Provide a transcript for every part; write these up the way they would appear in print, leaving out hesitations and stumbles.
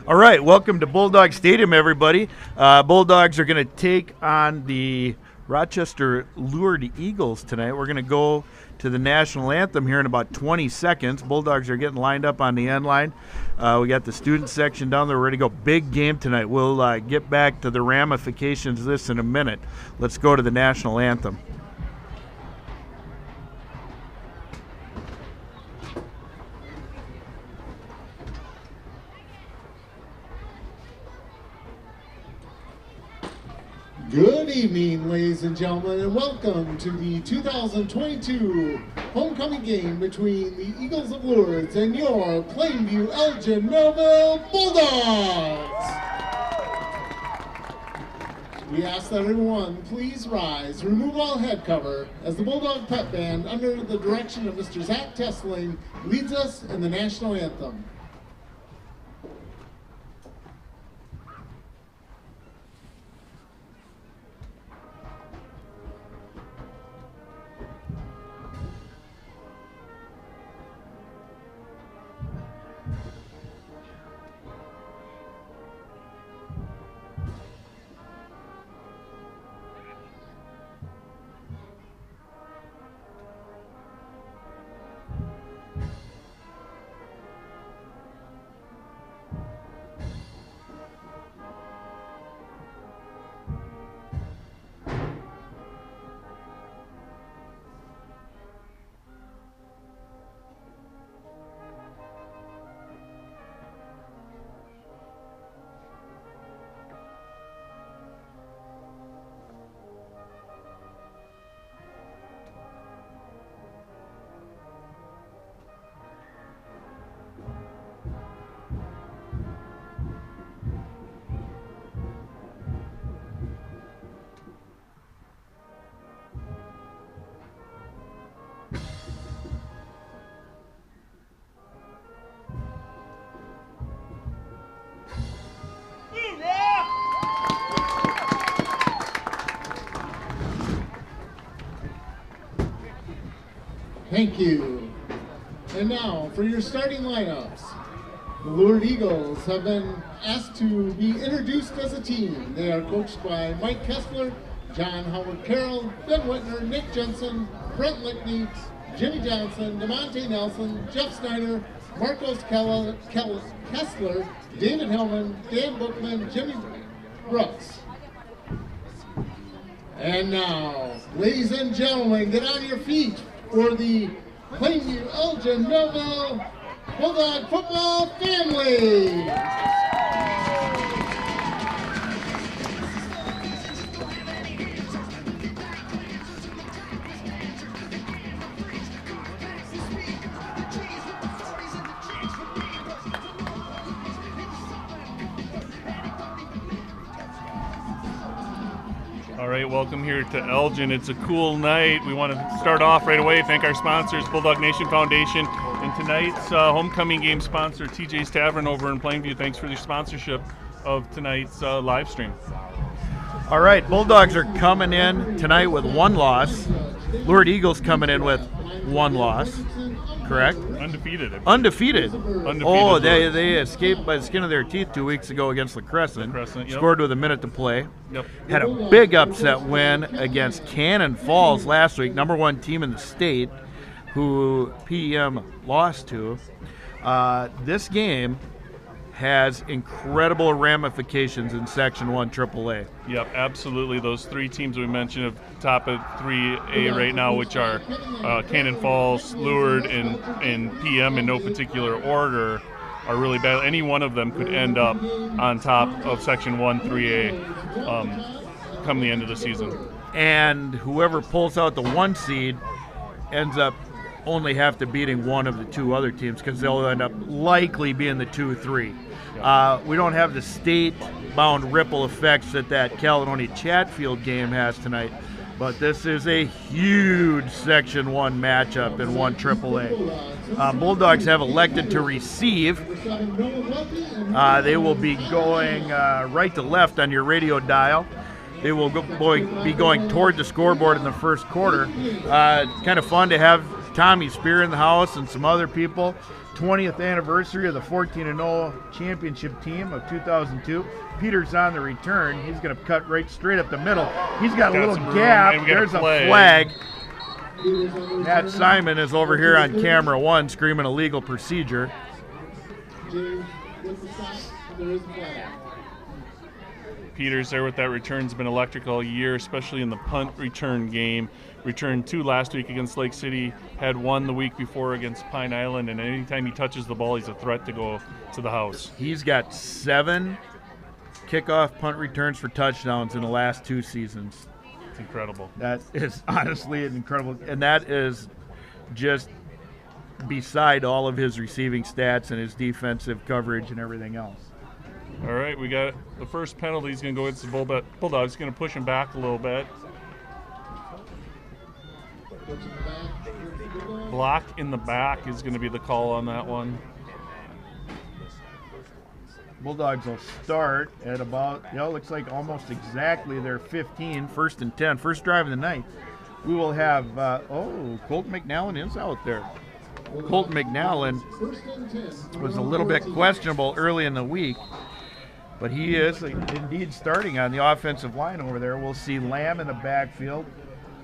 All right, welcome to Bulldog Stadium, everybody. Bulldogs are going to take on the Rochester Lourdes Eagles tonight. We're going to go to the national anthem here in about 20 seconds. Bulldogs are getting lined up on the end line. We got the student section down there. We're ready to go. Big game tonight. We'll get back to the ramifications of this in a minute. Let's go to the national anthem. Good evening, ladies and gentlemen, and welcome to the 2022 homecoming game between the Eagles of Lourdes and your Plainview Elgin Millville Bulldogs. We ask that everyone please rise, remove all head cover, as the Bulldog Pep Band, under the direction of Mr. Zach Tessling, leads us in the national anthem. Thank you. And now for your starting lineups. The Lourdes Eagles have been asked to be introduced as a team. They are coached by Mike Kessler, John Howard Carroll, Ben Whitner, Nick Jensen, Brent Lickney, Jimmy Johnson, DeMonte Nelson, Jeff Snyder, Marcos Kessler, David Hellman, Dan Bookman, Jimmy Brooks. And now, ladies and gentlemen, get on your feet for the Plainview Elgin Millville Bulldog football family. All right, welcome here to Elgin. It's a cool night. We want to start off right away, thank our sponsors, Bulldog Nation Foundation, and tonight's homecoming game sponsor, TJ's Tavern over in Plainview. Thanks for the sponsorship of tonight's live stream. All right, Bulldogs are coming in tonight with one loss. Lourdes Eagles coming in with one loss, correct? Undefeated. Undefeated. Oh, Lourdes. they escaped by the skin of their teeth 2 weeks ago against La Crescent. Yep. Scored with a minute to play. Yep. Had a big upset win against Cannon Falls last week, number one team in the state, who PEM lost to. This game has incredible ramifications in Section 1 AAA. Yep, absolutely. Those three teams we mentioned of top of 3A right now, which are Cannon Falls, Lourdes, and PM in no particular order, are really bad. Any one of them could end up on top of Section 1 3A come the end of the season. And whoever pulls out the 1 seed ends up only have to beating one of the two other teams because they'll end up likely being the 2-3. We don't have the state-bound ripple effects that Caledonia Chatfield game has tonight, but this is a huge Section 1 matchup in 1 AAA. Bulldogs have elected to receive. They will be going right to left on your radio dial. They will be going toward the scoreboard in the first quarter. Kind of fun to have Tommy Spear in the house and some other people. 20th anniversary of the 14-0 championship team of 2002. Peters on the return. He's going to cut right straight up the middle. He's got a little gap. There's a flag. Matt Simon is over here on camera one screaming illegal procedure. Peters there with that return's been electric all year, especially in the punt return game. Returned 2 last week against Lake City, had 1 the week before against Pine Island, and anytime he touches the ball, he's a threat to go to the house. He's got 7 kickoff punt returns for touchdowns in the last 2 seasons. It's incredible. That is honestly incredible, and that is just beside all of his receiving stats and his defensive coverage and everything else. All right, we got the first penalty. He's going to go against the Bulldogs. Going to push him back a little bit. Block in the back is going to be the call on that one. Bulldogs will start at about, looks like almost exactly their 15, 1st and 10, first drive of the night. We will have, Colton McNallen is out there. Colton McNallen was a little bit questionable early in the week, but he is indeed starting on the offensive line over there. We'll see Lamb in the backfield.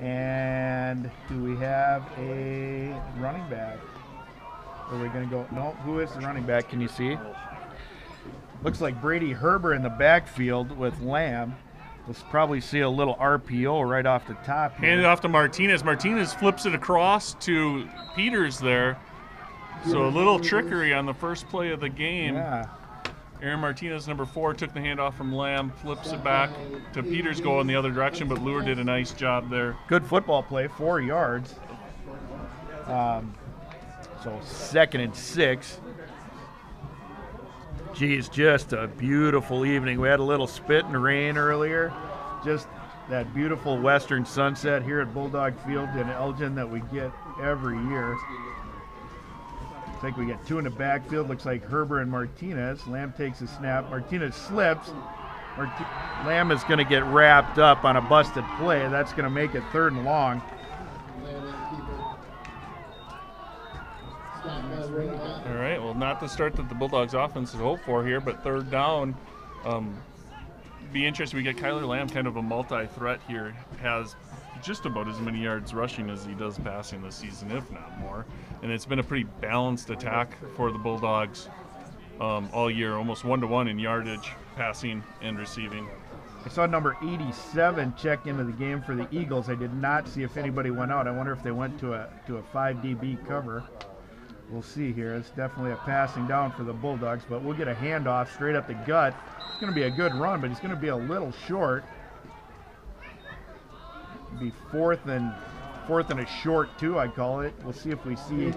And do we have a running back? Are we going to go? No, who is the running back? Can you see? Looks like Brady Herber in the backfield with Lamb. We'll probably see a little RPO right off the top here. Hand it off to Martinez. Martinez flips it across to Peters there. So a little trickery on the first play of the game. Yeah. Aaron Martinez, number 4, took the handoff from Lamb, flips it back to Peters going the other direction, but Lure did a nice job there. Good football play, 4 yards. So 2nd and 6. Geez, just a beautiful evening. We had a little spit and rain earlier. Just that beautiful western sunset here at Bulldog Field in Elgin that we get every year. I think we got 2 in the backfield. Looks like Herber and Martinez. Lamb takes a snap. Martinez slips. Lamb is going to get wrapped up on a busted play. That's going to make it 3rd and long. All right, well, not the start that the Bulldogs offense has hoped for here, but 3rd down. Be interesting. We got Kyler Lamb, kind of a multi-threat here. Has just about as many yards rushing as he does passing this season, if not more. And it's been a pretty balanced attack for the Bulldogs all year, almost 1-to-1 in yardage, passing and receiving. I saw number 87 check into the game for the Eagles. I did not see if anybody went out. I wonder if they went to a 5 DB cover. We'll see here. It's definitely a passing down for the Bulldogs, but we'll get a handoff straight up the gut. It's going to be a good run, but he's going to be a little short. Be 4th and a short, too, I'd call it. We'll see if we see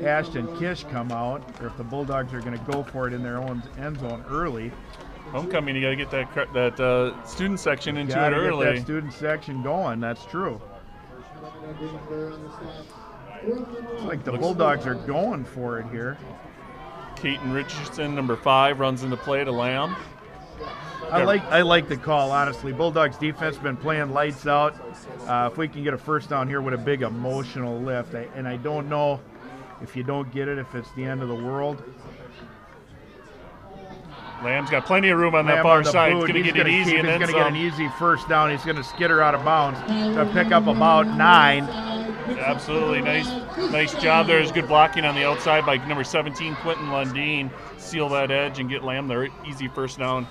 Ashton Kish come out, or if the Bulldogs are going to go for it in their own end zone early. Homecoming, you got to get that student section into it early. Get that student section going. That's true. Looks like the Bulldogs are going for it here. Keaton Richardson, number 5, runs into play to Lamb. I like the call, honestly. Bulldogs defense been playing lights out. If we can get a first down here with a big emotional lift, and I don't know if you don't get it, if it's the end of the world. Lamb's got plenty of room on that far side. He's going to get it easy. He's going to get an easy first down. He's going to skitter out of bounds to pick up about 9. Absolutely. Nice job there. There's good blocking on the outside by number 17, Quentin Lundeen. Seal that edge and get Lamb their easy first down.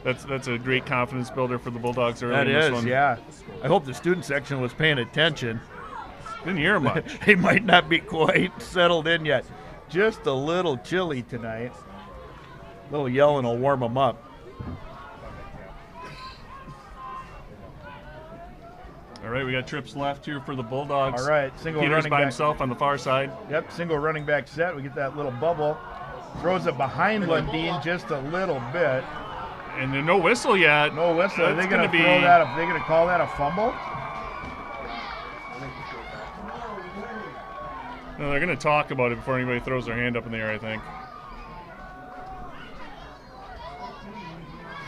That's a great confidence builder for the Bulldogs early in this one. Yeah. I hope the student section was paying attention. Didn't hear much. They might not be quite settled in yet. Just a little chilly tonight. A little yelling will warm them up. All right, we got trips left here for the Bulldogs. All right, single Peters running by back himself on the far side. Yep, single running back set. We get that little bubble. Throws it behind Lundeen just a little bit. And there's no whistle yet. No whistle. Are they going to throw that? Are they going to call that a fumble? No, they're going to talk about it before anybody throws their hand up in the air, I think.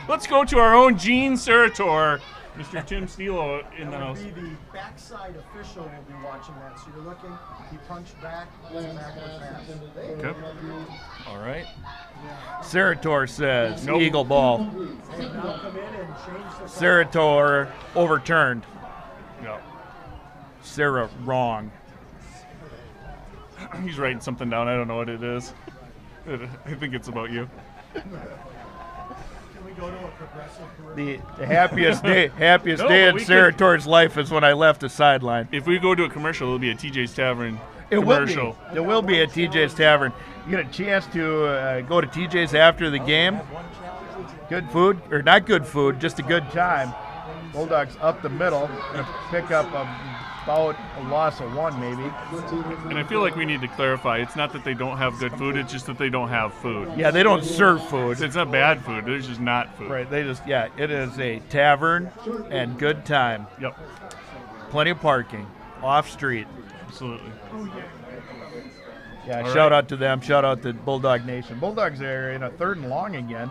Let's go to our own Gene Sarator, Mr. Tim Stilo in the house. Be the backside official will be watching that. So you're looking, he punched back, it's a backward pass. Okay. All right. Sarator says Nope. Eagle ball. And now come in and change the call. Sarator overturned. Yeah. Sarah wrong. He's writing something down. I don't know what it is. I think it's about you. Can we go to a progressive career? The happiest day No, day but in we could- Sarator's life is when I left the sideline. If we go to a commercial, it'll be a TJ's Tavern It will commercial. be. There will be at TJ's Tavern. You get a chance to go to TJ's after the game. Good food, or not good food, just a good time. Bulldogs up the middle, gonna pick up about a loss of one maybe. And I feel like we need to clarify. It's not that they don't have good food. It's just that they don't have food. Yeah, they don't serve food. It's not bad food. There's just not food. Right, they just, yeah, it is a tavern and good time. Yep. Plenty of parking, off street. Absolutely. Yeah, All shout right. out to them. Shout out to Bulldog Nation. Bulldogs are in a 3rd and long again.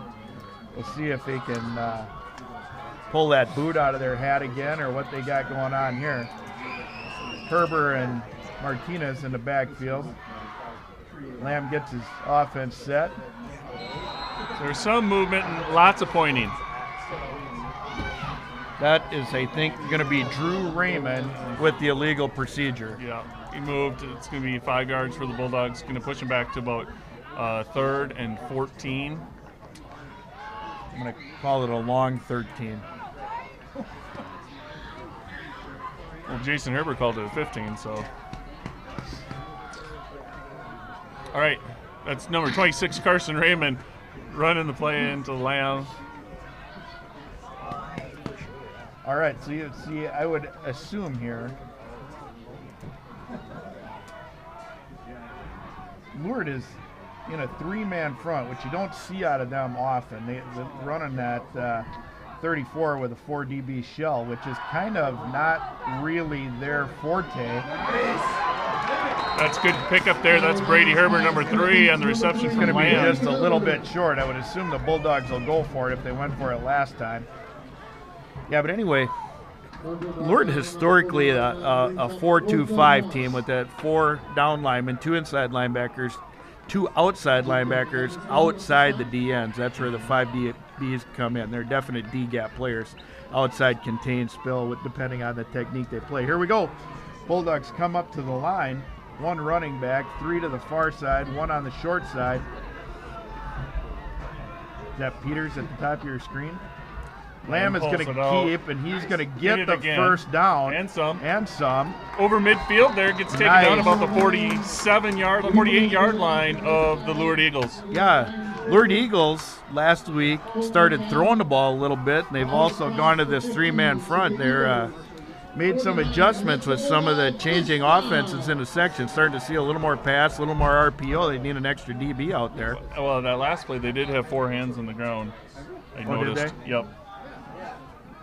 We'll see if they can pull that boot out of their hat again or what they got going on here. Kerber and Martinez in the backfield. Lamb gets his offense set. There's some movement and lots of pointing. That is, I think, going to be Drew Raymond with the illegal procedure. Yeah, he moved. It's going to be 5 yards for the Bulldogs. Going to push him back to about 3rd and 14. I'm going to call it a long 13. Well, Jason Herbert called it a 15, so. All right, that's number 26, Carson Raymond, running the play into Lamb. All right, so you see, I would assume here Lourdes is in a 3-man front, which you don't see out of them often. They're running that 34 with a 4 DB shell, which is kind of not really their forte. That's good pickup there. That's Brady Herbert, number 3, on the reception It's from going to be Lamb. just a little bit short. I would assume the Bulldogs will go for it if they went for it last time. Yeah, but anyway, Lourdes historically a 4-2-5 team with that 4 down linemen, 2 inside linebackers, 2 outside linebackers outside the DNs. That's where the 5 DBs come in. They're definite D-gap players. Outside contain spill, depending on the technique they play. Here we go. Bulldogs come up to the line. 1 running back, 3 to the far side, 1 on the short side. Is that Peters at the top of your screen? Lamb is Pulls going it to out. keep, and he's going to Get get it the again. first down. And some. Over midfield there, gets taken Nice. down about the 48-yard line of the Lourdes Eagles. Yeah, Lourdes Eagles last week started throwing the ball a little bit, and they've also gone to this 3-man front. They're made some adjustments with some of the changing offenses in the section, starting to see a little more pass, a little more RPO. They need an extra DB out there. Well, that last play, they did have 4 hands on the ground. I Oh, did noticed. they? Yep.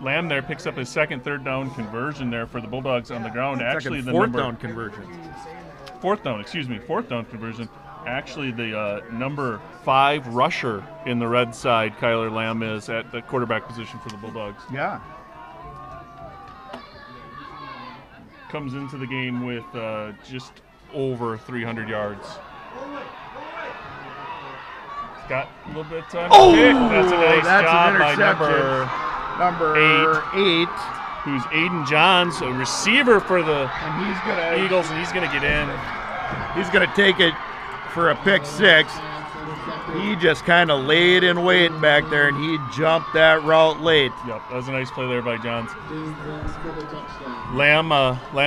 Lamb there picks up his 2nd 3rd down conversion there for the Bulldogs on the ground. Actually, Second, the fourth number down conversion. 4th down conversion. Actually, the number 5 rusher in the red side, Kyler Lamb, is at the quarterback position for the Bulldogs. Yeah. Comes into the game with just over 300 yards. Got a little bit of time. Oh, pick. That's a nice that's job an by interception. Number 8. who's Aiden Johns, a receiver for the And he's gonna Eagles, and he's going to get in. He's gonna take it for a pick 6. He just kind of laid in wait back there, and he jumped that route late. Yep, that was a nice play there by Johns. Lamb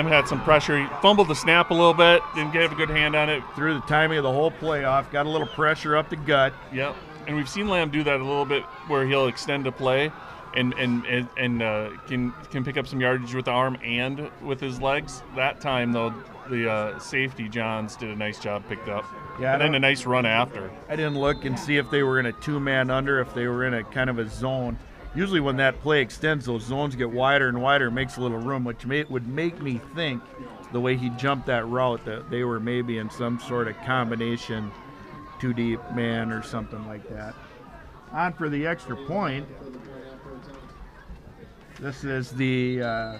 had some pressure. He fumbled the snap a little bit, didn't get a good hand on it. Threw the timing of the whole playoff, got a little pressure up the gut. Yep, and we've seen Lamb do that a little bit where he'll extend a play and can pick up some yardage with the arm and with his legs. That time, though, the safety, Johns, did a nice job, picked up. Yeah, and then a nice run after. I didn't look and see if they were in a 2-man under, if they were in a kind of a zone. Usually when that play extends, those zones get wider and wider, makes a little room, which would make me think the way he jumped that route that they were maybe in some sort of combination 2-deep man or something like that. On for the extra point. This is the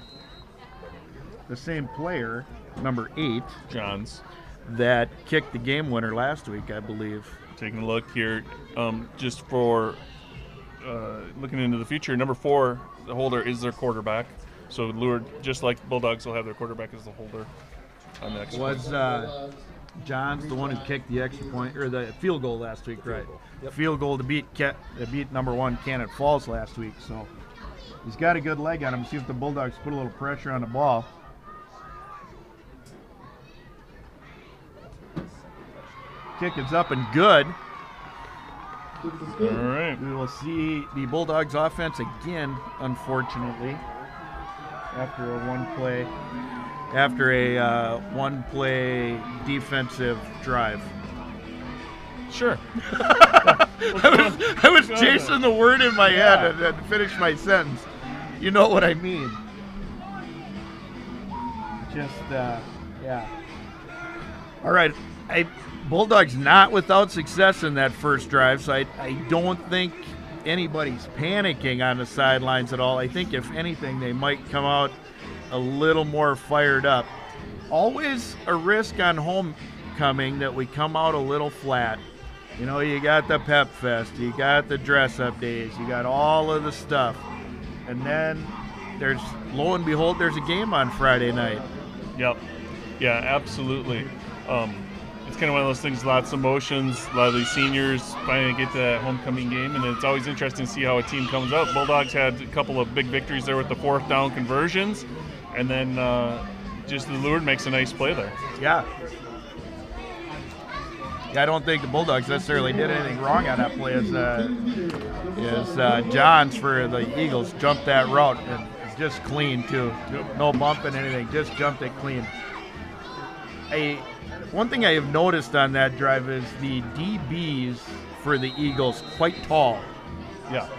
same player, number 8, Johns. that kicked the game winner last week, I believe. Taking a look here, just for looking into the future, number 4, the holder, is their quarterback. So Lourdes, just like Bulldogs, will have their quarterback as the holder on the next one. Was Johns the one who kicked the extra point or the field goal last week, right? Field goal to beat number 1 Cannon Falls last week. So he's got a good leg on him. See if the Bulldogs put a little pressure on the ball. Kick is up and good. All right. We will see the Bulldogs offense again, unfortunately, after a one-play defensive drive. Sure. I was chasing the word in my head and finished my sentence. You know what I mean. Just, yeah. All right. Bulldogs not without success in that first drive, so I don't think anybody's panicking on the sidelines at all. I think, if anything, they might come out a little more fired up. Always a risk on homecoming that we come out a little flat. You know, you got the pep fest, you got the dress-up days, you got all of the stuff. And then lo and behold, there's a game on Friday night. Yep. Yeah, absolutely. It's kind of one of those things, lots of emotions, a lot of these seniors finally get to that homecoming game, and it's always interesting to see how a team comes out. Bulldogs had a couple of big victories there with the 4th down conversions, and then just the Lourdes makes a nice play there. Yeah. I don't think the Bulldogs necessarily did anything wrong on that play as Johns for the Eagles jumped that route, and it's just clean too. No bumping anything, just jumped it clean. One thing I have noticed on that drive is the DBs for the Eagles quite tall. Yeah.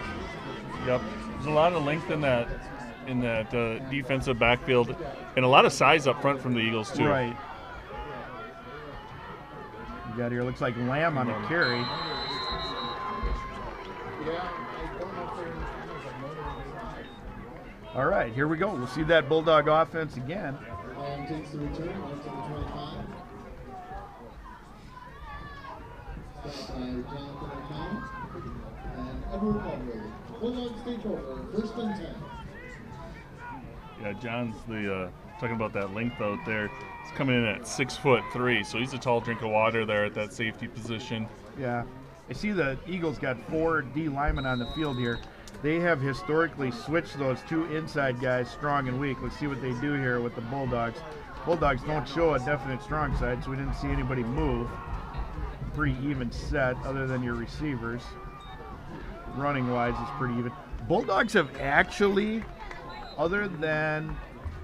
Yep. There's a lot of length in that defensive backfield, and a lot of size up front from the Eagles too. Right. You got here, looks like Lamb on the carry. All right, here we go. We'll see that Bulldog offense again. Lamb takes the return out to the 25. Jonathan O'Connell and Edward Edwards. Bulldogs take over, 1st and 10. Yeah, John's talking about that length out there. He's coming in at 6'3", so he's a tall drink of water there at that safety position. Yeah, I see the Eagles got 4 D linemen on the field here. They have historically switched those 2 inside guys, strong and weak. Let's see what they do here with the Bulldogs. Bulldogs don't show a definite strong side, so we didn't see anybody move. Pretty even set, other than your receivers. Running wise, it's pretty even. Bulldogs have actually, other than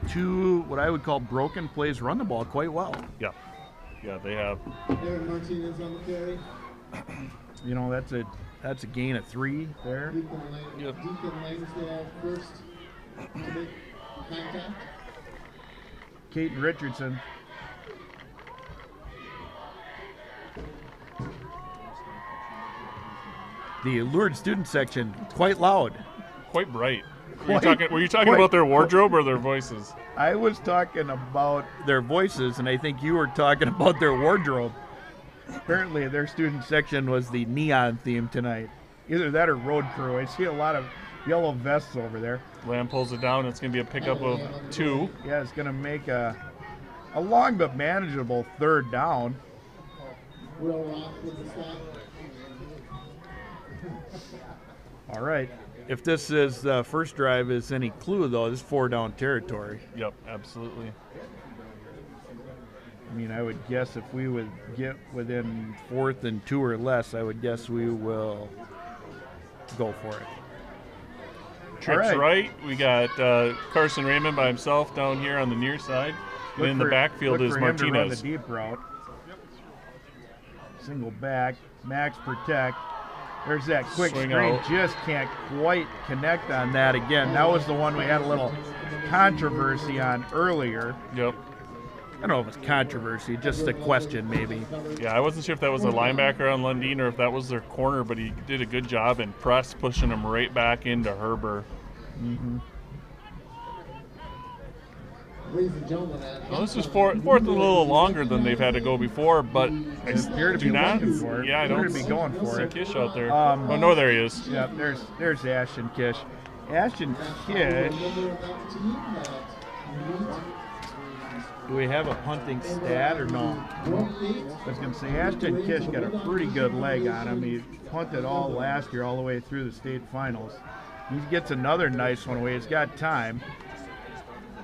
2 what I would call broken plays, run the ball quite well. Yeah, they have. Aaron Martinez on the carry. You know, that's a gain of 3 there. Deacon Langsdale first to make contact. Caden Richardson. The Lourdes student section, quite loud. Quite bright. Were you talking about their wardrobe or their voices? I was talking about their voices, and I think you were talking about their wardrobe. Apparently, their student section was the neon theme tonight. Either that or road crew. I see a lot of yellow vests over there. Lamb pulls it down. It's going to be a pickup of 2. Yeah, it's going to make a long but manageable 3rd down. Will Rock with the slot. All right. If this is the first drive is any clue, though, this is 4-down territory. Yep, absolutely. I mean, I would guess if we would get within 4th and 2 or less, I would guess we will go for it. Trips right. We got Carson Raymond by himself down here on the near side. And in the backfield is Martinez. Him to run the deep route. Single back. Max protect. There's that quick Swing screen. out. Just can't quite connect on that again. That was the one we had a little controversy on earlier. Yep. I don't know if it's controversy, just a question maybe. Yeah, I wasn't sure if that was a linebacker on Lundin or if that was their corner, but he did a good job in press, pushing him right back into Herber. Mm-hmm. Ladies and gentlemen, Well, this is fourth a little longer than they've had to go before, but I appear to do be not. looking for it. Yeah, I Appear don't to be going for see it. Kish out there. Um, oh no, there he is. Yeah, there's Ashton Kish. Ashton Kish. Do we have a punting stat or no? I was going to say Ashton Kish got a pretty good leg on him. He punted all last year, all the way through the state finals. He gets another nice one away. He's got time.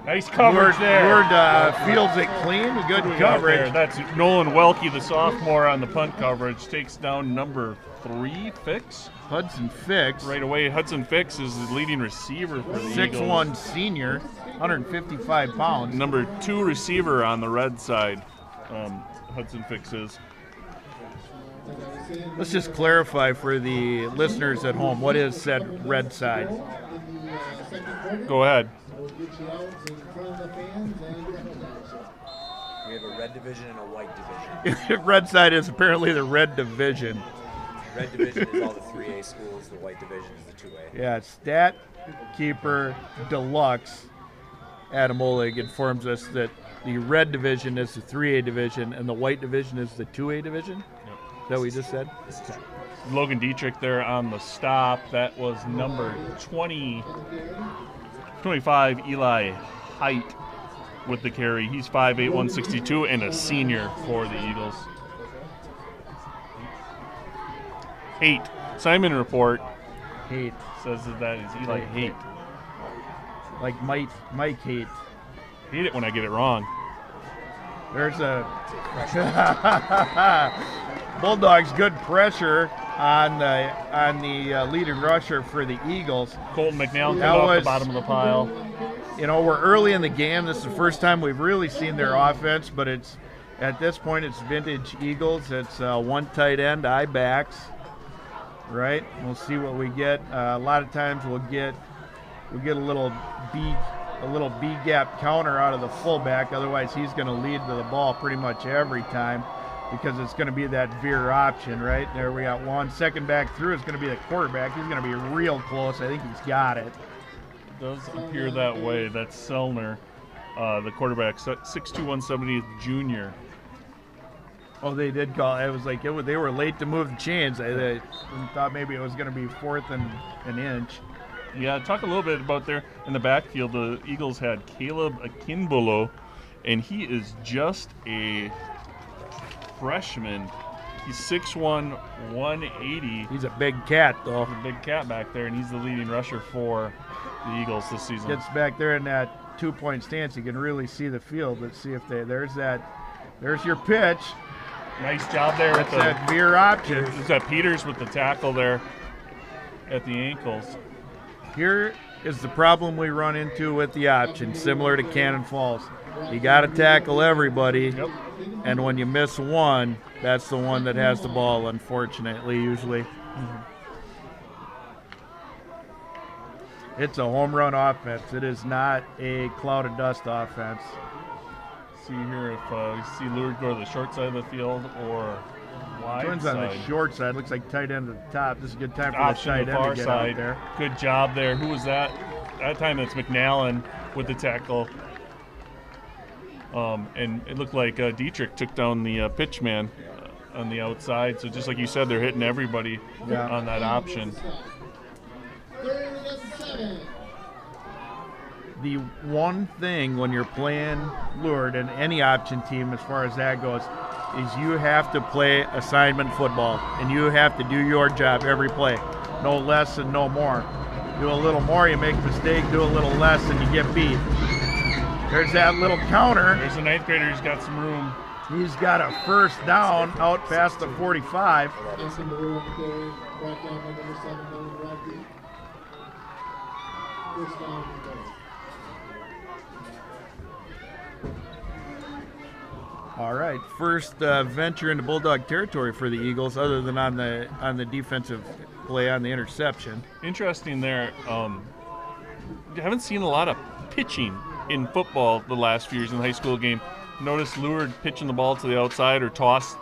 Nice coverage there. Lourdes fields it clean. Good coverage. There. That's Nolan Welke, the sophomore, on the punt coverage. Takes down number 3, Fix. Hudson Fix. Right away, Hudson Fix is the leading receiver for the 6'1" Eagles. senior, 155 pounds. Number 2 receiver on the red side, Hudson Fix is. Let's just clarify for the listeners at home, what is said red side? Go ahead. We have a red division and a white division. Red side is apparently the red division. Red division is all the 3A schools. The white division is the 2A. Yeah, Stat Keeper Deluxe Adam Oleg informs us that the red division is the 3A division and the white division is the 2A division. Yep. Is that what you just said? Logan Dietrich there on the stop. That was number 25, Eli Height, with the carry. He's 5'8", 162, and a senior for the Eagles. Haight. Simon report Hate. says that is Eli Haight. Like Mike Hate. Hate it when I get it wrong. There's a Bulldogs good pressure on the leading rusher for the Eagles. Colton McNeil That comes off was- the bottom of the pile. You know, we're early in the game. This is the first time we've really seen their offense, but it's at this point it's vintage Eagles. It's one tight end, eye backs, right? We'll see what we get. A lot of times we'll get a little B gap counter out of the fullback. Otherwise, he's going to lead to the ball pretty much every time because it's going to be that veer option, right? There we got one. Second back through is going to be the quarterback. He's going to be real close. I think he's got it. Does appear that way. That's Selner, the quarterback, 6'2", 170 junior. Oh, they did call. It was like they were late to move the chains. They thought maybe it was going to be fourth and an inch. Yeah, talk a little bit about there in the backfield. The Eagles had Caleb Akinbolo, and he is just a freshman. He's 6'1", 180. He's a big cat, though. He's a big cat back there, and he's the leading rusher for the Eagles this season. Gets back there in that 2-point stance. You can really see the field. Let's see if there's your pitch. Nice job there. That's that veer option. Is that Peters with the tackle there at the ankles? Here is the problem we run into with the option, similar to Cannon Falls. You got to tackle everybody, Yep. and when you miss one, that's the one that has the ball, unfortunately, usually. It's a home run offense. It is not a cloud of dust offense. See here if you see Lourdes go to the short side of the field or wide Twins side. on the short side. Looks like tight end at the top. This is a good time for Option the the tight end far to get side. out there. Good job there. Who was that? That time it's McNallen with the tackle. And it looked like Dietrich took down the pitch man on the outside. So just like you said, they're hitting everybody on that option. Third and 7. The one thing when you're playing Lourdes and any option team as far as that goes is you have to play assignment football and you have to do your job every play. No less and no more. Do a little more, you make a mistake. Do a little less and you get beat. There's that little counter. There's a ninth grader who's got some room. He's got a first down out past the 45. Passing the room carry, brought down by number 7, Nolan Welke. First down and goal. All right, first venture into Bulldog territory for the Eagles, other than on the defensive play on the interception. Interesting there. You haven't seen a lot of pitching in football the last few years in the high school game. Notice Lourdes pitching the ball to the outside or toss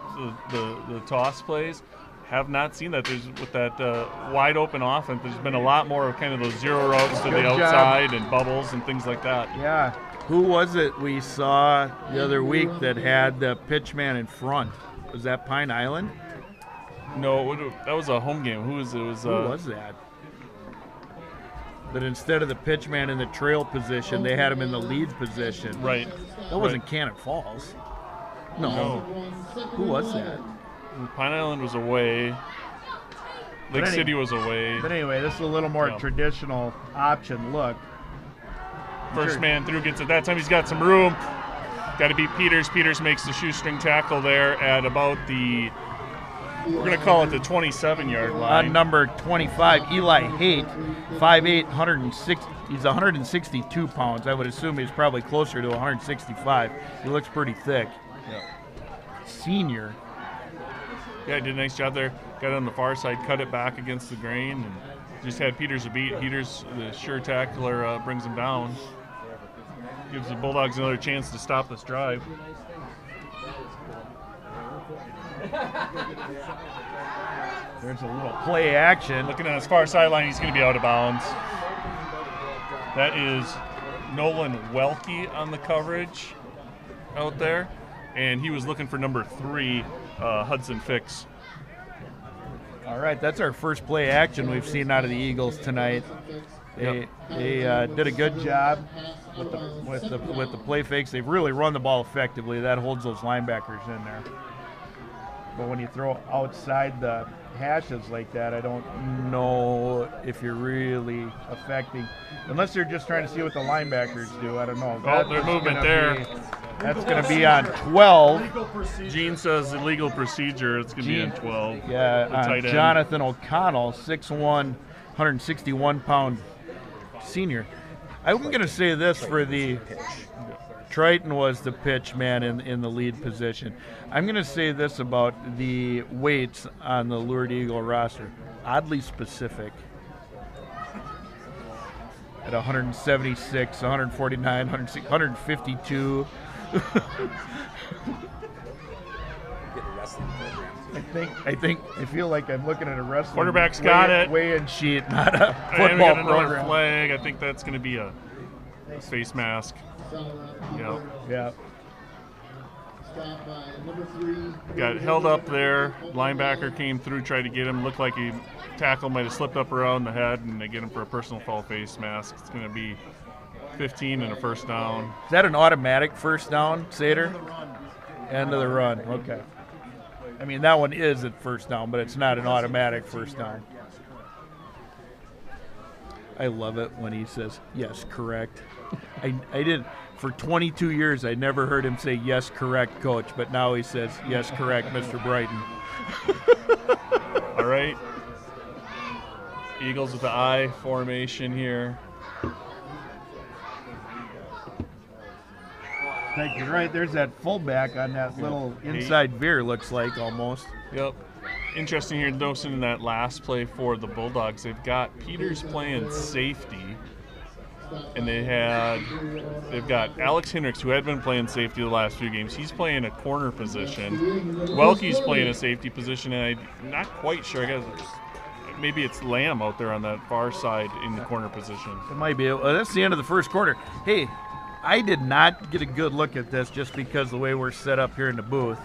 the toss plays. Have not seen that. With that wide open offense, there's been a lot more of kind of those zero routes to the outside and bubbles and things like that. Yeah, Who was it we saw the other week that had the pitchman in front? Was that Pine Island? No, that was a home game. Who was it? Who was that? That instead of the pitchman in the trail position, they had him in the lead position. Right. That wasn't Cannon Falls. No. Who was that? Pine Island was away. Lake City was away. But anyway, this is a little more traditional option look. First man through gets it. That time he's got some room. Got to beat Peters. Peters makes the shoestring tackle there at about the, we're going to call it the 27-yard line. On number 25, Eli Haight, 5'8", 160. He's 162 pounds. I would assume he's probably closer to 165. He looks pretty thick. Yeah. Senior. Yeah, he did a nice job there. Got it on the far side, cut it back against the grain, and just had Peters a beat. Peters, the sure tackler, brings him down. Gives the Bulldogs another chance to stop this drive. There's a little play action. Looking at his far sideline, he's going to be out of bounds. That is Nolan Welke on the coverage out there, and he was looking for number 3, Hudson Fix. All right, that's our first play action we've seen out of the Eagles tonight. They did a good job with the play fakes. They've really run the ball effectively. That holds those linebackers in there. But when you throw outside the hashes like that, I don't know if you're really affecting, unless they're just trying to see what the linebackers do. I don't know. Oh, their movement there. That's going to be on 12. Gene says illegal procedure. It's going to be on 12. Yeah, Jonathan O'Connell, 6'1", 161-pound senior. I'm going to say this for the Triton was the pitch man in the lead position. I'm going to say this about the weights on the Lourdes Eagle roster. Oddly specific. At 176, 149, 152. I feel like I'm looking at a wrestling quarterback's got it. Weigh-in sheet, not a And we got football another program. flag. I think that's going to be a face mask. Yeah. Got held up there. Linebacker came through, tried to get him. Looked like he tackle might have slipped up around the head, and they get him for a personal foul face mask. It's going to be 15 and a first down. Is that an automatic first down, Sater? End of the run. Okay. I mean, that one is at first down, but it's not an automatic first down. I love it when he says, yes, correct. I did. For 22 years, I never heard him say, yes, correct, coach. But now he says, yes, correct, Mr. Brighton. All right. Eagles with the I formation here. Thank you. Right, there's that fullback on that little inside veer, looks like almost. Yep. Interesting here, noticing in that last play for the Bulldogs, they've got Peters playing safety, and they've got Alex Hendricks, who had been playing safety the last few games. He's playing a corner position. Welke's playing a safety position, and I'm not quite sure. I guess maybe it's Lamb out there on that far side in the corner position. It might be. That's the end of the first quarter. Hey, I did not get a good look at this just because the way we're set up here in the booth.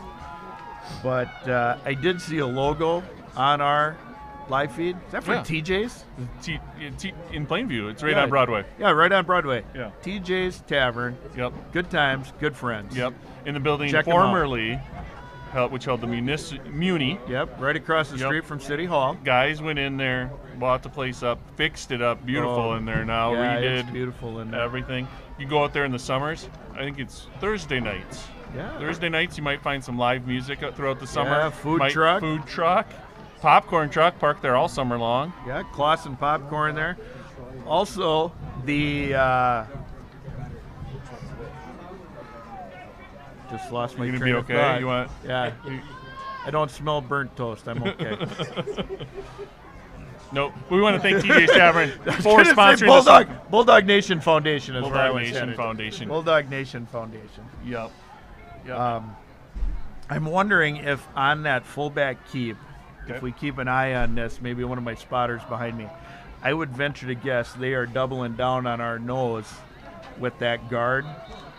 But I did see a logo on our live feed. Is that for TJ's? In Plainview. It's right on Broadway. Yeah, right on Broadway. Yeah. TJ's Tavern. Yep. Good times, good friends. Yep. In the building Check 'em formerly, which held the Muni. Yep, right across the street from City Hall. Guys went in there, bought the place up, fixed it up. Beautiful in there now. Yeah, redid it's beautiful in there. everything. You go out there in the summers. I think it's Thursday nights. Yeah. Thursday nights, you might find some live music throughout the summer. Yeah, food truck. Popcorn truck parked there all summer long. Yeah, Clausen popcorn there. Also, the just lost my You gonna train be of okay? thought. You want? Yeah. I don't smell burnt toast. I'm okay. Nope. We want to thank TJ's Tavern for sponsoring the Bulldog Nation Foundation is where I Bulldog was Nation headed. Foundation. Bulldog Nation Foundation. Yep. I'm wondering if on that fullback keep, if we keep an eye on this, maybe one of my spotters behind me, I would venture to guess they are doubling down on our nose with that guard,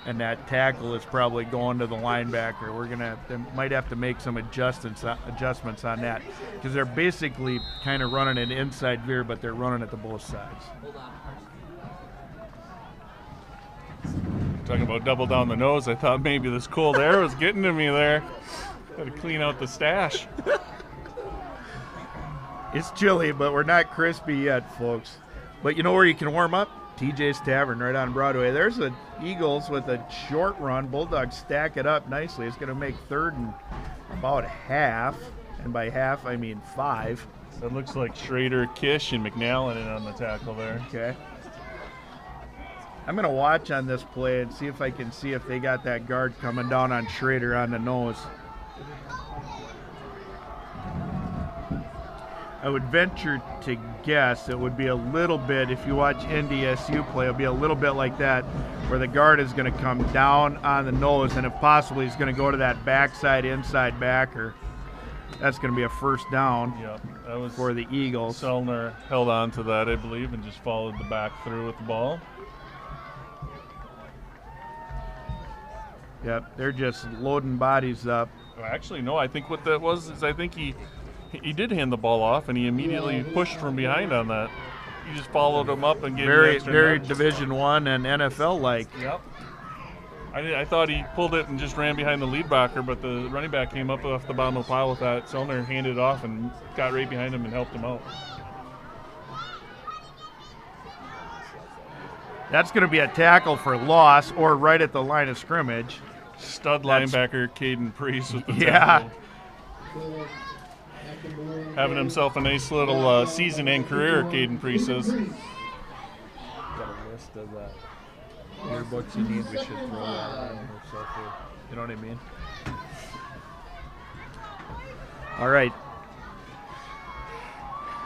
and that tackle is probably going to the linebacker. They might have to make some adjustments on that, because they're basically kind of running an inside veer, but they're running it to both sides. Talking about double down the nose, I thought maybe this cold air was getting to me there. Got to clean out the stash. It's chilly, but we're not crispy yet, folks. But you know where you can warm up? TJ's Tavern right on Broadway. There's the Eagles with a short run. Bulldogs stack it up nicely. It's going to make third and about half. And by half, I mean 5. So it looks like Schrader, Kish, and McNallen in on the tackle there. Okay. I'm going to watch on this play and see if I can see if they got that guard coming down on Schrader on the nose. I would venture to guess it would be a little bit, if you watch NDSU play, it'll be a little bit like that, where the guard is going to come down on the nose, and if possible, he's going to go to that backside inside backer. That's going to be a first down that was for the Eagles. Selner held on to that, I believe, and just followed the back through with the ball. Yep, they're just loading bodies up. Well, actually, no, I think what that was is I think he did hand the ball off, and he immediately pushed from behind on that. He just followed him up and gave him an extra very nudge. Division I and NFL-like. Yep. I thought he pulled it and just ran behind the lead backer, but the running back came up off the bottom of the pile with that. Selner handed it off and got right behind him and helped him out. That's going to be a tackle for loss or right at the line of scrimmage. Stud linebacker Caden Priest with the Yeah. tackle. Having himself a nice little season and career, Caden Priest says. Got a list of yearbooks you need. We should throw that on yourself here. You know what I mean? All right.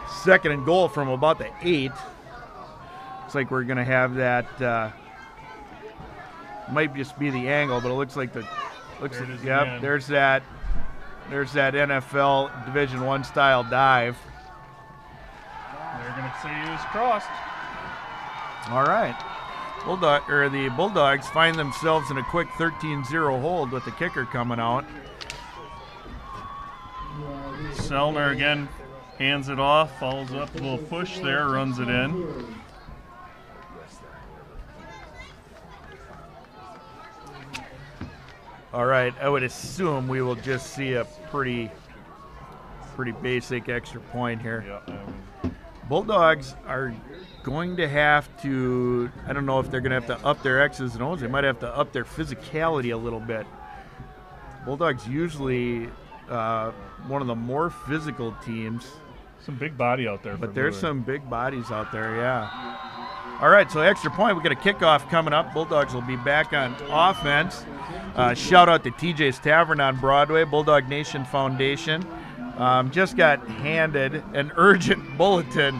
2nd and goal from about the 8. Looks like we're going to have that. Might just be the angle, but it looks like Again. there's that NFL Division I style dive. They're going to say he was crossed. All right. The Bulldogs find themselves in a quick 13-0 hold with the kicker coming out. Selner again hands it off, follows up a little push there, runs it in. All right, I would assume we will just see a pretty basic extra point here. Yeah, Bulldogs are going to have to, I don't know if they're going to have to up their X's and O's. They might have to up their physicality a little bit. Bulldogs usually one of the more physical teams. some big body out there. But there's some big bodies out there, yeah. All right, so extra point. We got a kickoff coming up. Bulldogs will be back on offense. Shout out to TJ's Tavern on Broadway, Bulldog Nation Foundation. Just got handed an urgent bulletin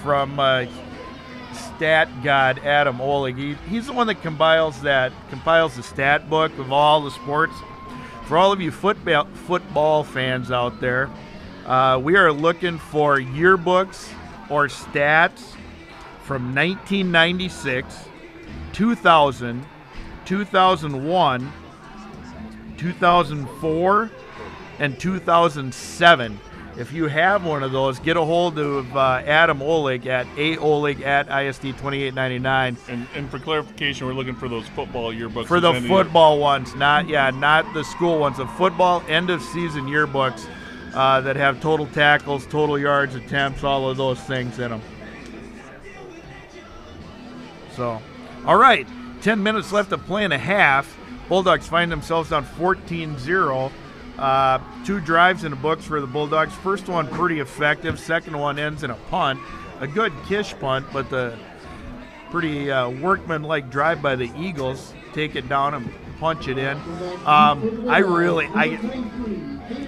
from stat god Adam Oleg. He's the one that compiles the stat book of all the sports. For all of you football fans out there, we are looking for yearbooks or stats from 1996, 2000, 2001, 2004, and 2007. If you have one of those, get a hold of Adam Oleg at aoleg@ISD2899. And for clarification, we're looking for those football yearbooks. For the football ones, not the school ones. The football end of season yearbooks that have total tackles, total yards, attempts, all of those things in them. So, all right, 10 minutes left to play and a half. Bulldogs find themselves on 14-0. 2 drives in the books for the Bulldogs. First one pretty effective. Second one ends in a punt. A good Kish punt, but the pretty workman-like drive by the Eagles. Take it down and punch it in.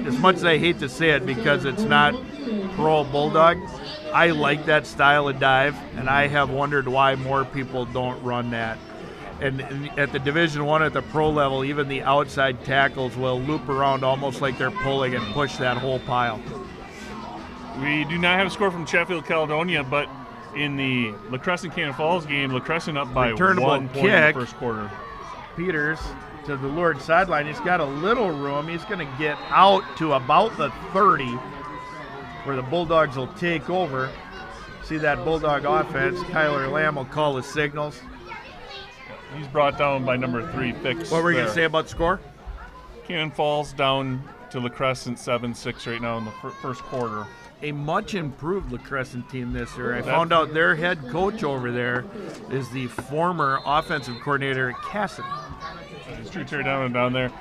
As much as I hate to say it because it's not pro Bulldog, I like that style of dive, and I have wondered why more people don't run that. And at the Division I, at the pro level, even the outside tackles will loop around almost like they're pulling and push that whole pile. We do not have a score from Sheffield, Caledonia, but In the La Crescent Cannon Falls game, La Crescent up by Returnable 1 point in the kick. first quarter. Peters to the Lourdes sideline. He's got a little room. He's going to get out to about the 30 where the Bulldogs will take over. See that Bulldog offense. Kyler Lamb will call his signals. He's brought down by number 3, Fix. What were you going to say about the score? Cannon Falls down to La Crescent 7-6 right now in the first quarter. A much improved La Crescent team this year. I found out their head coach over there is the former offensive coordinator at Cassidy. It's true, tear down and down there.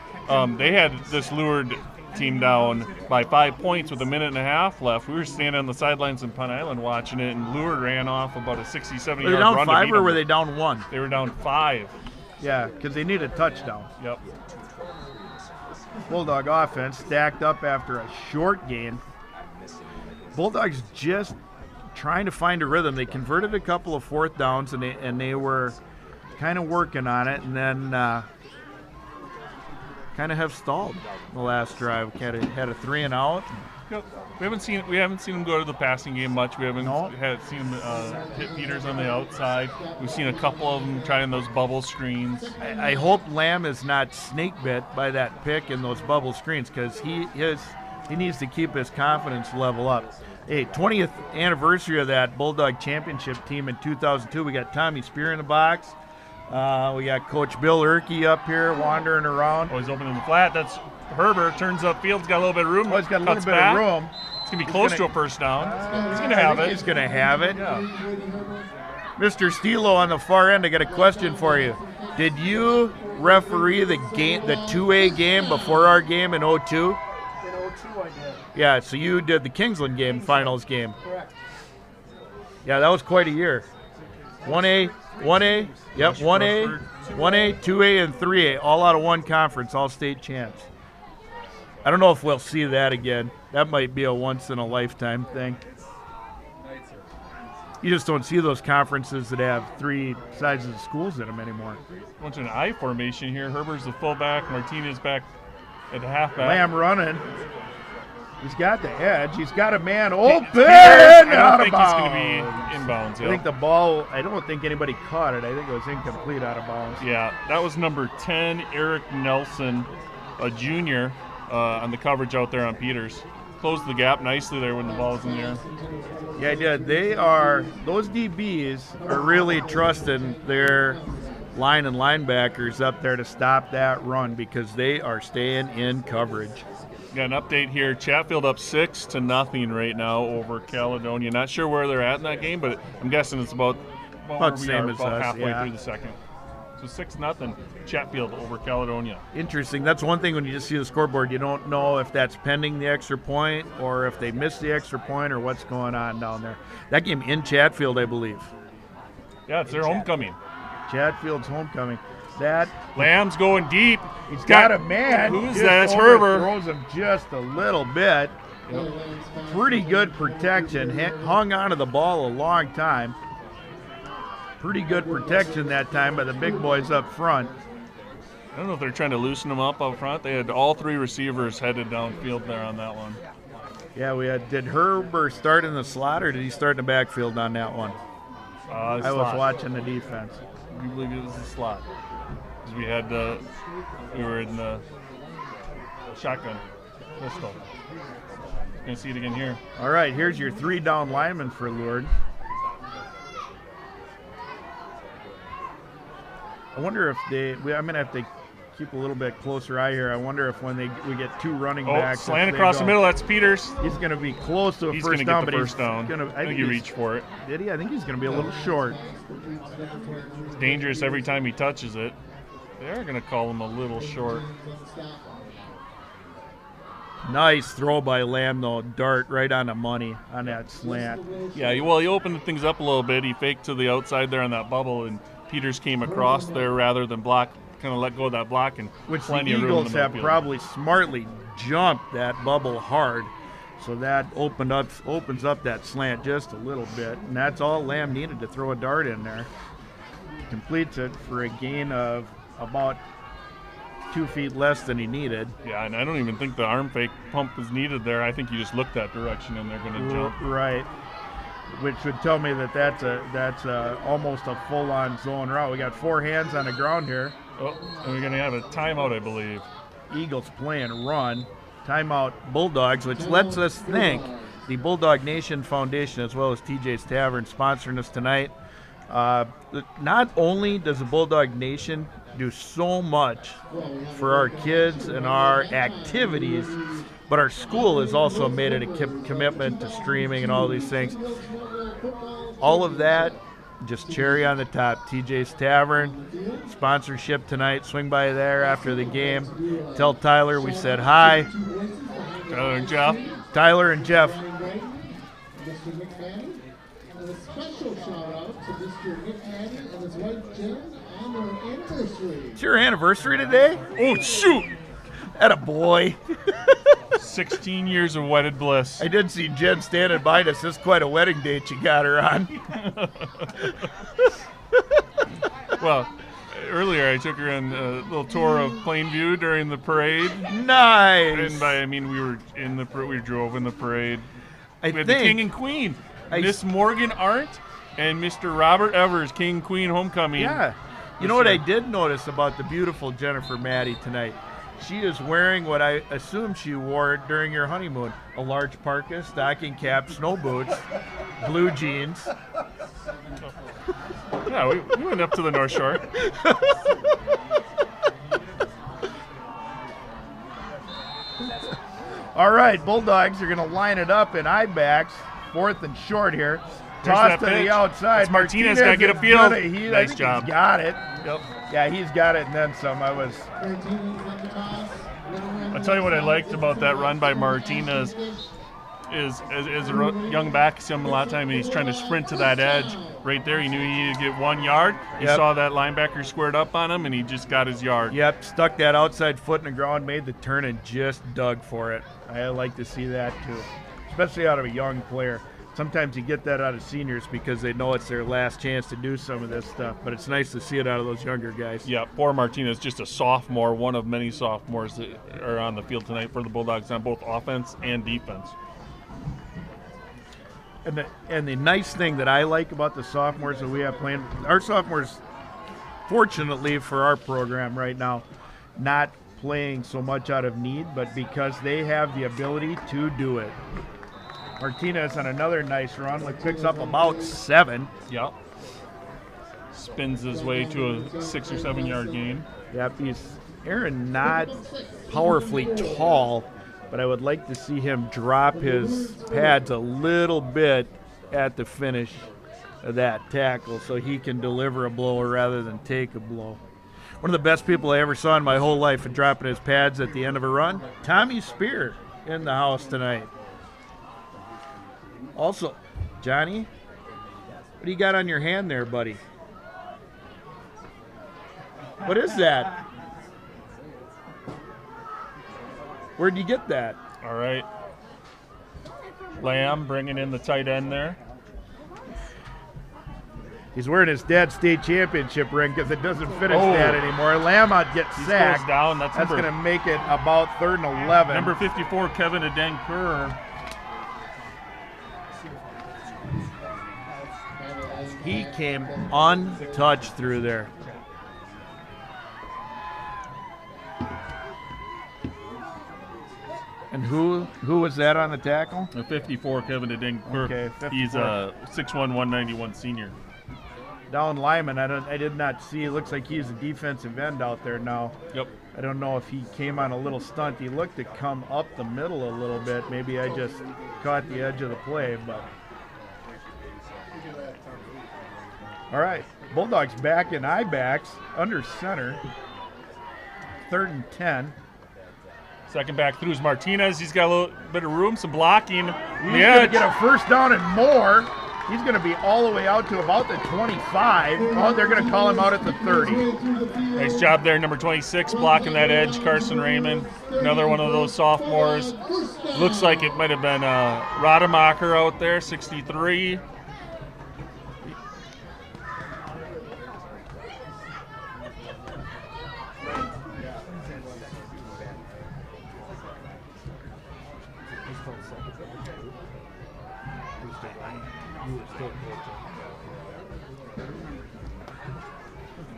They had this Lourdes team down by 5 points with a minute and a half left. We were standing on the sidelines in Pun Island watching it, and Lourdes ran off about a 60, 70 Were they yard down run. 5 or were they down 1? They were down 5. Yeah, because they need a touchdown. Yep. Bulldog offense stacked up after a short gain. Bulldogs just trying to find a rhythm. They converted a couple of 4th downs, and they were kind of working on it, and then kind of have stalled the last drive. Had a 3 and out. Yep. We haven't seen them go to the passing game much. We haven't seen them hit Peters on the outside. We've seen a couple of them trying those bubble screens. I hope Lamb is not snake bit by that pick in those bubble screens, because he needs to keep his confidence level up. Hey, 20th anniversary of that Bulldog championship team in 2002. We got Tommy Spear in the box. We got Coach Bill Erkey up here wandering around. Oh, he's opening the flat. That's Herbert. Turns up field's got a little bit of room. Oh, he's got a little Cuts bit back. of room. It's going to be close to a first down. He's going to have it. He's going to have it. Yeah. Mr. Stilo on the far end, I got a question for you. Did you referee the 2A game before our game in 02? In 02 I did. Yeah, so you did the Kingsland game, finals game. Correct. Yeah, that was quite a year. 1A, yep, 1A, 2A, and 3A, all out of one conference, all state champs. I don't know if we'll see that again. That might be a once-in-a-lifetime thing. You just don't see those conferences that have 3 sizes of schools in them anymore. Went to an I formation here. Herbert's the fullback. Martinez back at the halfback. Lamb running. He's got the edge. He's got a man open. I don't Out of think he's going to bounds. be inbounds. I think the ball, I don't think anybody caught it. I think it was incomplete out of bounds. Yeah, that was number 10, Eric Nelson, a junior, on the coverage out there on Peters. Closed the gap nicely there when the ball was in the air. Yeah, I did. Those DBs are really trusting their line and linebackers up there to stop that run, because they are staying in coverage. Got an update here. Chatfield up 6-0 right now over Caledonia. Not sure where they're at in that game, but I'm guessing it's about where we same are, as about us, halfway yeah. through the second. So 6-0 Chatfield over Caledonia. Interesting. That's one thing when you just see the scoreboard. You don't know if that's pending the extra point or if they missed the extra point or what's going on down there. That game in Chatfield, I believe. Yeah, it's their homecoming. Chatfield's homecoming. That Lamb's going deep. he's got a man. Who's Just that? It's Herbert. Throws him just a little bit. Pretty good protection. Hung onto the ball a long time. Pretty good protection that time by the big boys up front. I don't know if they're trying to loosen them up front. They had all 3 receivers headed downfield there on that one. Yeah, did Herbert start in the slot or did he start in the backfield on that one? I was watching the defense. We believe it was the slot. Because we were in the shotgun pistol. Gonna see it again here. All right, here's your 3 down linemen for Lourdes. I wonder if I'm gonna have to keep a little bit closer eye here. I wonder if when we get 2 running backs. Slant across the middle. That's Peters. He's going to be close to a He's first going down, to get the first down. I think he reached for it. Did he? I think he's going to be a little short. It's dangerous every time he touches it. They're going to call him a little short. Nice throw by Lamb, though. Dart right on the money on that slant. Yeah, well, he opened things up a little bit. He faked to the outside there on that bubble, and Peters came across there rather than block, kind of let go of that block. And which plenty the of room in Eagles the have midfield. probably smartly jumped that bubble hard. So that opens up that slant just a little bit. And that's all Lamb needed to throw a dart in there. Completes it for a gain of about 2 feet less than he needed. Yeah, and I don't even think the arm fake pump is needed there. I think you just look that direction and they're going to jump. Right. which would tell me that that's almost a full-on zone route. We got 4 hands on the ground here. Oh, and we're going to have a timeout, I believe. Eagles playing run. Timeout Bulldogs, which lets us think the Bulldog Nation Foundation as well as TJ's Tavern sponsoring us tonight. Not only does the Bulldog Nation do so much for our kids and our activities, but our school has also made it a commitment to streaming and all these things. All of that, just cherry on the top. TJ's Tavern, sponsorship tonight. Swing by there after the game. Tell Tyler we said hi. Tyler and Jeff. Tyler and Jeff. Mr. McFadden, and a special shout out to Mr. McFadden and his wife Jen on their anniversary. It's your anniversary today? Oh, shoot! Atta boy. 16 years of wedded bliss. I did see Jen standing by us. This is quite a wedding date you got her on. Well, earlier I took her on a little tour of Plainview during the parade. Nice. And by I mean we were in the we drove in the parade. I We had the King and Queen, Miss Morgan Arndt and Mr. Robert Evers, King and Queen homecoming. Yeah. You know what I did notice about the beautiful Jennifer Maddie tonight? She is wearing what I assume she wore during your honeymoon. A large parka, stocking cap, snow boots, blue jeans. Yeah, we went up to the North Shore. All right, Bulldogs are going to line it up in I-backs, 4th and short here. Toss to the outside. It's Martinez got to get a field. Nice job. He's got it. Yep. Yeah, he's got it and then some. I'll tell you what I liked about that run by Martinez is as a young back, a lot of time he's trying to sprint to that edge. Right there, he knew he needed to get 1 yard. He saw that linebacker squared up on him, and he just got his yard. Yep, stuck that outside foot in the ground, made the turn, and just dug for it. I like to see that too, especially out of a young player. Sometimes you get that out of seniors because they know it's their last chance to do some of this stuff, but it's nice to see it out of those younger guys. Yeah, poor Martinez, just a sophomore, one of many sophomores that are on the field tonight for the Bulldogs on both offense and defense. And the nice thing that I like about the sophomores that we have playing, our sophomores, fortunately for our program right now, not playing so much out of need, but because they have the ability to do it. Martinez on another nice run, picks up about 7. Yep. Spins his way to a 6 or 7 yard gain. Yep, Aaron not powerfully tall, but I would like to see him drop his pads a little bit at the finish of that tackle so he can deliver a blow rather than take a blow. One of the best people I ever saw in my whole life at dropping his pads at the end of a run, Tommy Spear in the house tonight. Also, Johnny, what do you got on your hand there, buddy? What is that? Where'd you get that? All right. Lamb bringing in the tight end there. He's wearing his dad's state championship ring because it doesn't fit his dad anymore. Lamb gets sacked. Goes down. That's going to make it about 3rd and 11. Number 54, Kevin Adenkur. He came untouched through there. And who was that on the tackle? 54, Kevin Adenkur. Okay, 54. He's a 6'1", 191 senior. Down lineman, I did not see. It looks like he's a defensive end out there now. Yep. I don't know if he came on a little stunt. He looked to come up the middle a little bit. Maybe I just caught the edge of the play, but. All right, Bulldogs back in I-backs, under center, 3rd and 10. Second back through is Martinez. He's got a little bit of room, some blocking. He's going to get a first down and more. He's going to be all the way out to about the 25. Oh, they're going to call him out at the 30. Nice job there, number 26, blocking that edge, Carson Raymond. Another one of those sophomores. Looks like it might have been Rademacher out there, 63.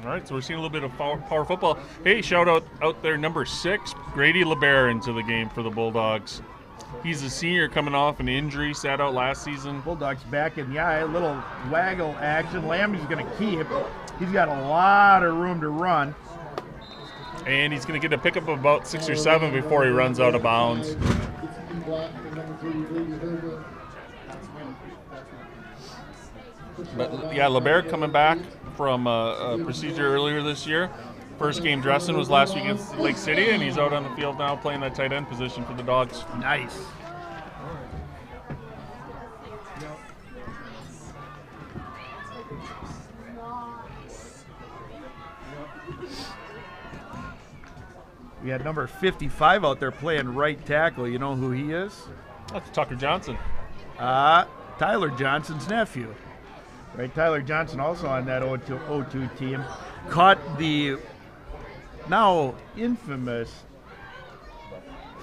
All right, so we're seeing a little bit of power football. Hey, shout out there, number 6, Grady LeBaire into the game for the Bulldogs. He's a senior coming off an injury, sat out last season. Bulldogs back in the eye, a little waggle action. Lamb is going to keep. He's got a lot of room to run. And he's going to get a pickup of about 6 or 7 before he runs out of bounds. But yeah, LeBaire coming back from a procedure earlier this year. First game dressing was last week against Lake City, and he's out on the field now playing that tight end position for the Dogs. Nice. We had number 55 out there playing right tackle. You know who he is? That's Tucker Johnson. Tyler Johnson's nephew. Right, Tyler Johnson also on that 0-2 team. Caught the now infamous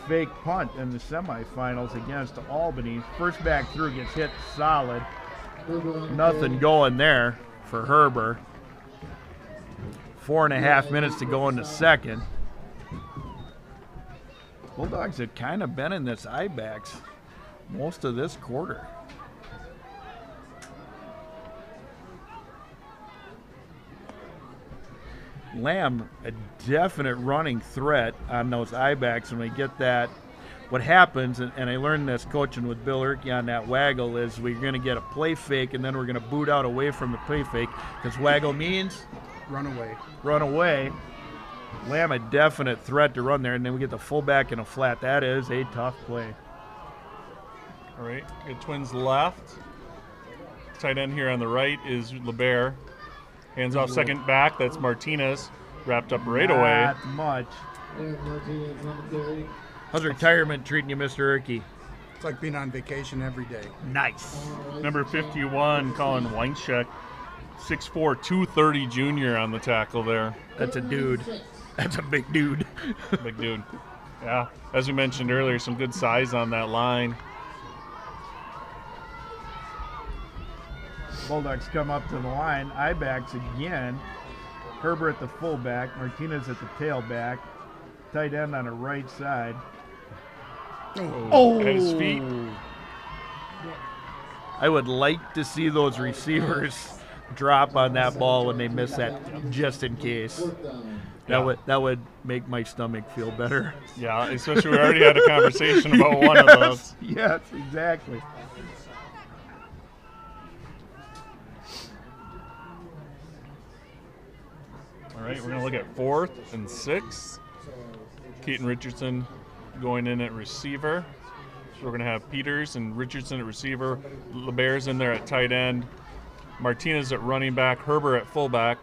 fake punt in the semifinals against Albany. First back through gets hit solid. Nothing going there for Herber. 4.5 minutes to go in the second. Bulldogs had kind of been in this I-backs most of this quarter. Lamb, a definite running threat on those I-backs when we get that. What happens, and I learned this coaching with Bill Erke on that waggle, is we're going to get a play fake and then we're going to boot out away from the play fake because waggle means run away. Run away. Lamb, a definite threat to run there, and then we get the fullback in a flat. That is a tough play. All right, good Twins left. Tight end here on the right is LeBaire. Hands off second back, that's Martinez. Wrapped up right away. Not much. How's retirement treating you, Mr. Erke? It's like being on vacation every day. Nice. Number 51, Colin Weincheck. 6'4", 230 junior on the tackle there. That's a dude. That's a big dude. Big dude. Yeah, as we mentioned earlier, some good size on that line. Bulldogs come up to the line. I-backs again. Herber at the fullback. Martinez at the tailback. Tight end on the right side. Oh! At his feet. I would like to see those receivers drop on that ball when they miss that, just in case. That would make my stomach feel better. Yeah, especially we already had a conversation about one of those. Yes, exactly. All right, we're going to look at 4th and 6th. Keaton Richardson going in at receiver. So we're going to have Peters and Richardson at receiver. LeBaire's in there at tight end. Martinez at running back. Herber at fullback.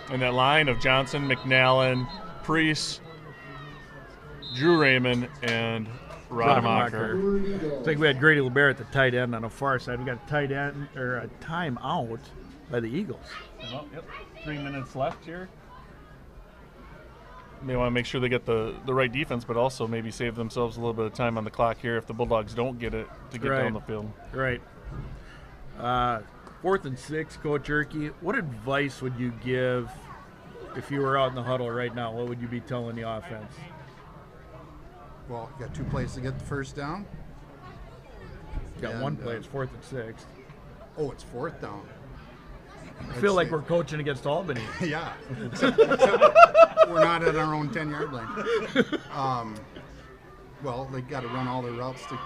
And that line of Johnson, McNallen, Priest, Drew Raymond, and Rademacher. I think we had Grady LeBaire at the tight end on the far side. We got a tight end or a timeout by the Eagles. Yep. 3 minutes left here. They want to make sure they get the right defense, but also maybe save themselves a little bit of time on the clock here if the Bulldogs don't get it to get down the field. Right. 4th and 6, Coach Erke, what advice would you give if you were out in the huddle right now? What would you be telling the offense? Well, you got 2 plays to get the first down. You got 1 play, it's 4th and 6. Oh, it's 4th down. I feel like we're coaching against Albany. Yeah. We're not at our own 10-yard line. Well, they got to run all their routes to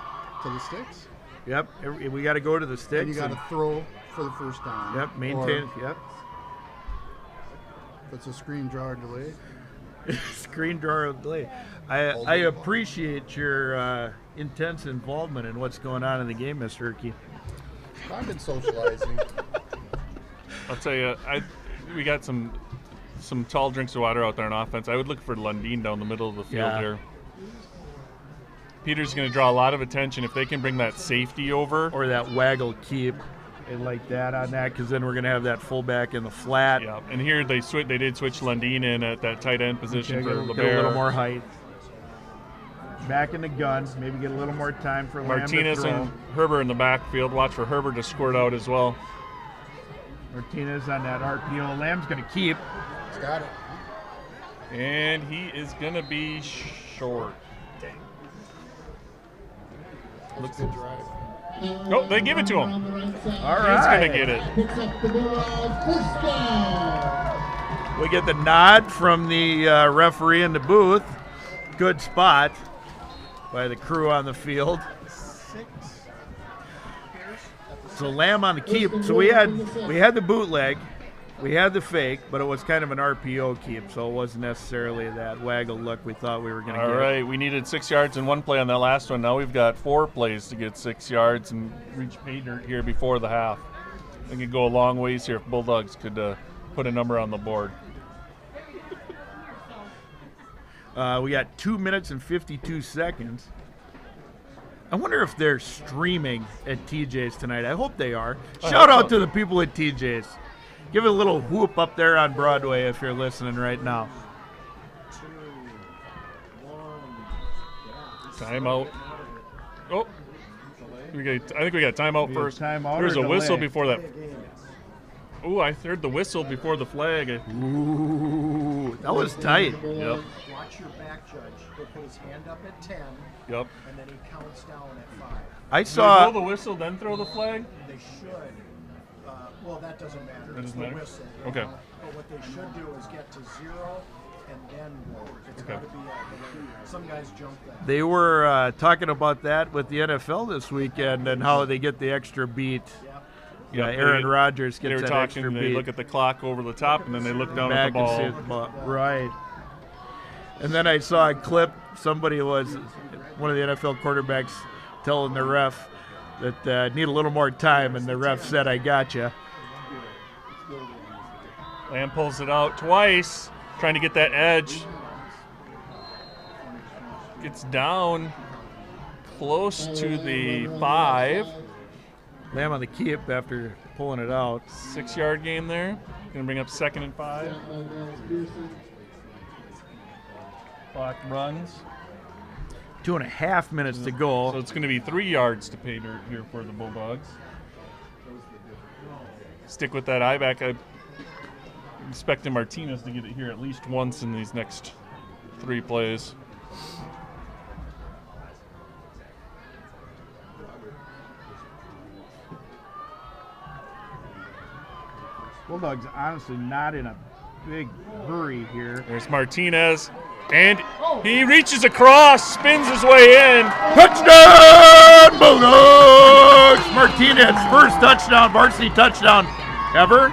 the sticks. Yep, we got to go to the sticks. And you got to throw for the first down. Yep, maintain. Yep. If it's a screen draw or delay. Screen draw or delay. I appreciate your intense involvement in what's going on in the game, Mr. Erke. I've been socializing. I'll tell you, we got some tall drinks of water out there on offense. I would look for Lundeen down the middle of the field here. Peter's going to draw a lot of attention if they can bring that safety over. Or that waggle keep. They like that on that because then we're going to have that fullback in the flat. Yeah, and here they did switch Lundeen in at that tight end position for LeBaire. Get a little more height. back in the gun. Maybe get a little more time for Lamb Martinez to throw. and Herbert in the backfield. Watch for Herbert to squirt out as well. Martinez on that RPO. Lamb's going to keep. He's got it. And he is going to be short. Looks good drive. Oh, they give it to him. All He's right. going to get it. Picks up the ball, first down. We get the nod from the referee in the booth. Good spot by the crew on the field. So Lamb on the keep. So we had the bootleg, we had the fake, but it was kind of an RPO keep, so it wasn't necessarily that waggle look we thought we were going to get. All right, we needed 6 yards in one play on that last one. Now we've got 4 plays to get 6 yards and reach pay dirt here before the half. I think it'd go a long ways here if Bulldogs could put a number on the board. We got 2 minutes and 52 seconds. I wonder if they're streaming at TJ's tonight. I hope they are. Shout out to the people at TJ's. Give it a little whoop up there on Broadway if you're listening right now. Timeout. Oh, I think we got timeout first. Timeout There's or a whistle delay? before that. Ooh, I heard the whistle before the flag. Ooh, that was tight. Yep. Watch your back judge. He'll put his hand up at 10, Yep. and then he counts down at 5. I Do they saw. blow the whistle, then throw the flag? They should. Well, that doesn't matter. That It's doesn't the matter? whistle. Okay. But what they should do is get to 0 and then blow. It's Okay. got to be some guys jump that. They were talking about that with the NFL this weekend and how they get the extra beat. Yeah, Yep, Aaron they- Rodgers They gets were that talking, extra they beat. look at the clock over the top, and then they look down back at the and see ball. the ball. Right. And then I saw a clip. Somebody was one of the NFL quarterbacks telling the ref that need a little more time, and the ref said, "I got you." Lamb pulls it out twice, trying to get that edge. Gets down close to the 5. Lamb on the keep after pulling it out. 6-yard gain there. Going to bring up 2nd and 5. Clock runs. 2.5 minutes to go. So it's going to be 3 yards to pay dirt here for the Bulldogs. Stick with that eye back. I'm expecting Martinez to get it here at least once in these next 3 plays. Bulldogs honestly not in a big hurry here. There's Martinez, and he reaches across, spins his way in. Touchdown, Bulldogs! Martinez, first touchdown, varsity touchdown ever?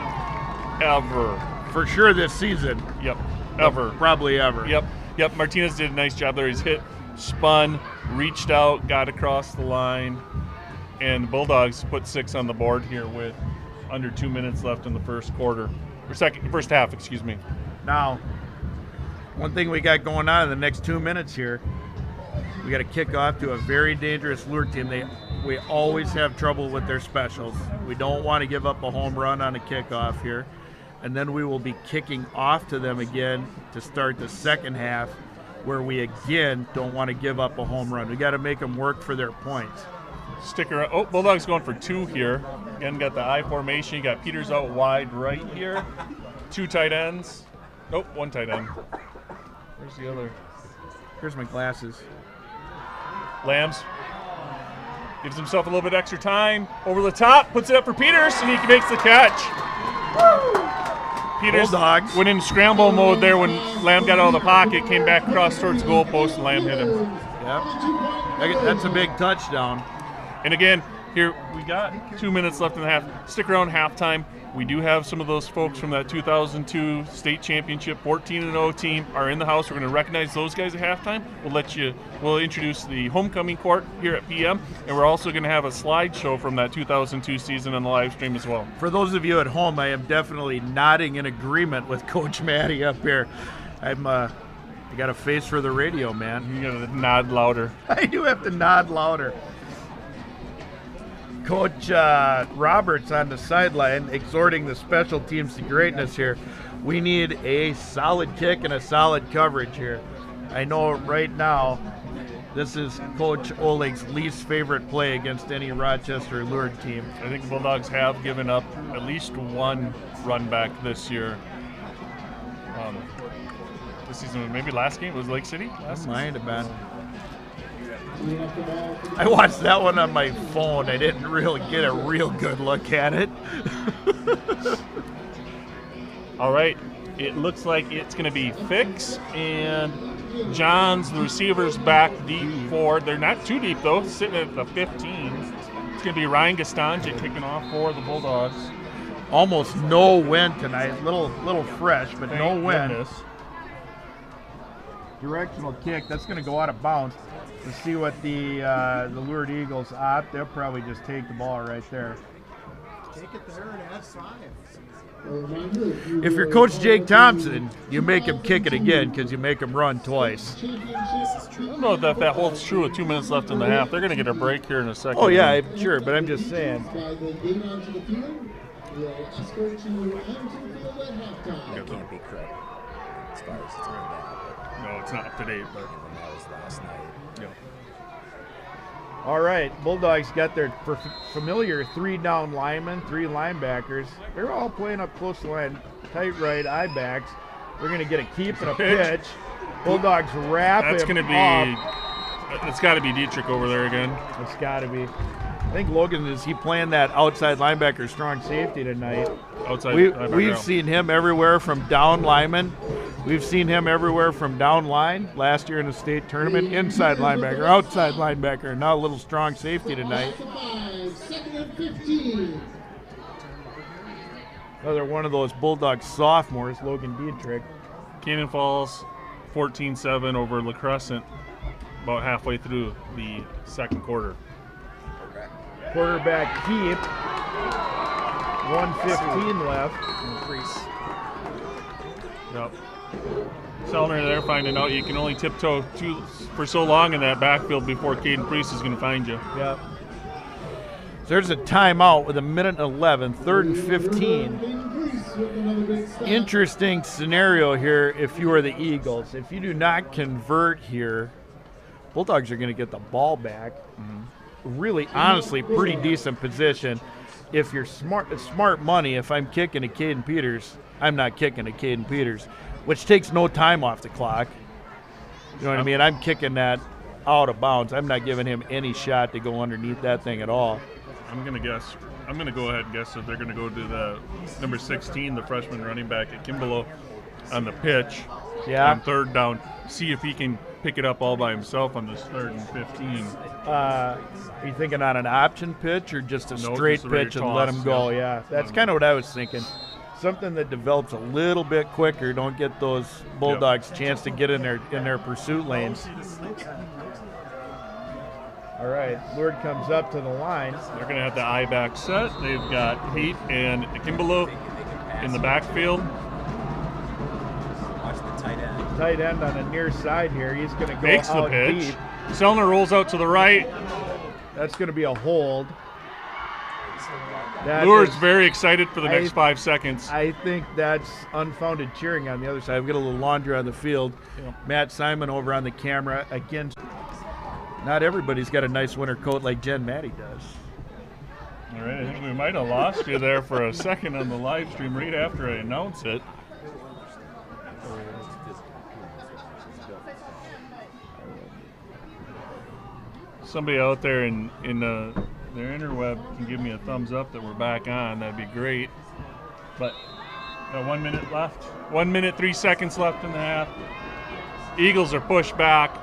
Ever. For sure this season. Yep, ever. Probably ever. Yep, Martinez did a nice job there. He's hit, spun, reached out, got across the line, and the Bulldogs put 6 on the board here with under 2 minutes left in the first half, excuse me. Now, one thing we got going on in the next 2 minutes here, we got to kick off to a very dangerous Lourdes team. We always have trouble with their specials. We don't want to give up a home run on a kickoff here. And then we will be kicking off to them again to start the second half, where we again don't want to give up a home run. We got to make them work for their points. Stick around. Oh, Bulldogs going for 2 here. Again, got the I formation. You got Peters out wide right here. 2 tight ends. Nope, 1 tight end. Where's the other? Here's my glasses. Lambs gives himself a little bit extra time. Over the top, puts it up for Peters, and he makes the catch. Peters Bulldogs. went in scramble mode there when Lamb got out of the pocket, came back across towards the goalpost, and Lamb hit him. Yep. That's a big touchdown. And again, here we got 2 minutes left in the half. Stick around halftime. We do have some of those folks from that 2002 state championship 14-0 team are in the house. We're going to recognize those guys at halftime. We'll introduce the homecoming court here at PM, and we're also going to have a slideshow from that 2002 season on the live stream as well. For those of you at home, I am definitely nodding in agreement with Coach Matty up here. I got a face for the radio, man. You got to nod louder. I do have to nod louder. Coach Roberts on the sideline exhorting the special teams to greatness here. We need a solid kick and a solid coverage here. I know right now This is Coach Oleg's least favorite play against any Rochester Lourdes team. I think the Bulldogs have given up at least one run back this year. This season, maybe last game, was Lake City? Might have been. I watched that one on my phone. I didn't really get a real good look at it. All right, it looks like it's going to be Fix and Johns, the receivers, back deep forward. They're not too deep, though, sitting at the 15. It's going to be Ryan Gastange kicking off for the Bulldogs. Almost no wind tonight. Little fresh, but no wind. Goodness. Directional kick. That's going to go out of bounds. Let's see what the Lourdes Eagles opt. They'll probably just take the ball right there. Take it there and add 5. If you're Coach Jake Thompson, you make him kick it again because you make him run twice. I don't know if that holds true with 2 minutes left in the half. They're going to get a break here in a second. Oh, yeah, sure, but I'm just saying. It can't be correct as far as it's turned out. No, it's not up to date, but That was last night. yeah. All right, Bulldogs got their familiar 3-down linemen, 3 linebackers. They're all playing up close to the line, tight right, eye backs. We're going to get a keep and a pitch. Bulldogs wrap That's him going to be. up. It's got to be Dietrich over there again. It's got to be. I think Logan, is he playing that outside linebacker strong safety tonight? Outside. We've seen him everywhere from down lineman. We've seen him everywhere from down line last year in the state tournament, inside linebacker, outside linebacker, now a little strong safety tonight. Another one of those Bulldog sophomores, Logan Dietrich. Cannon Falls 14-7 over La Crescent about halfway through the second quarter. Quarterback keep. 1:15 left. Increase. Yep. Sellner there finding out you can only tiptoe for so long in that backfield before Caden Priest is going to find you. Yep. So there's a timeout with 1:11, 3rd and 15. Interesting scenario here if you are the Eagles. If you do not convert here, Bulldogs are going to get the ball back. Really, honestly, pretty decent position. If you're smart money, if I'm kicking to Caden Peters, I'm not kicking to Caden Peters, which takes no time off the clock. You know what I mean? I'm kicking that out of bounds. I'm not giving him any shot to go underneath that thing at all. I'm going to go ahead and guess that they're going to go to the number 16, the freshman running back at Kimball on the pitch. Yeah. On 3rd down. See if he can pick it up all by himself on this 3rd and 15. Are you thinking on an option pitch or just a straight just a regular pitch and let toss, him go? yeah. Yeah, that's kind of what I was thinking. Something that develops a little bit quicker. Don't get those Bulldogs a chance to get in their pursuit lanes. All right, Lourdes comes up to the line. They're going to have the eye back set. They've got Pete and Kimball in the backfield. Watch the tight end. Tight end on the near side here. He's going to go Makes the out pitch. deep. Sellner rolls out to the right. That's going to be a hold. That Lourdes is- very excited for the next 5 seconds. I think that's unfounded cheering on the other side. We've got a little laundry on the field. Yeah. Matt Simon over on the camera. Again, not everybody's got a nice winter coat like Jen Matty does. All right, I think we might have lost you there for a second on the live stream right after I announce it. Somebody out there in their interweb can give me a thumbs up that we're back on. That'd be great. But got 1 minute left. 1 minute, 3 seconds left in the half. Eagles are pushed back.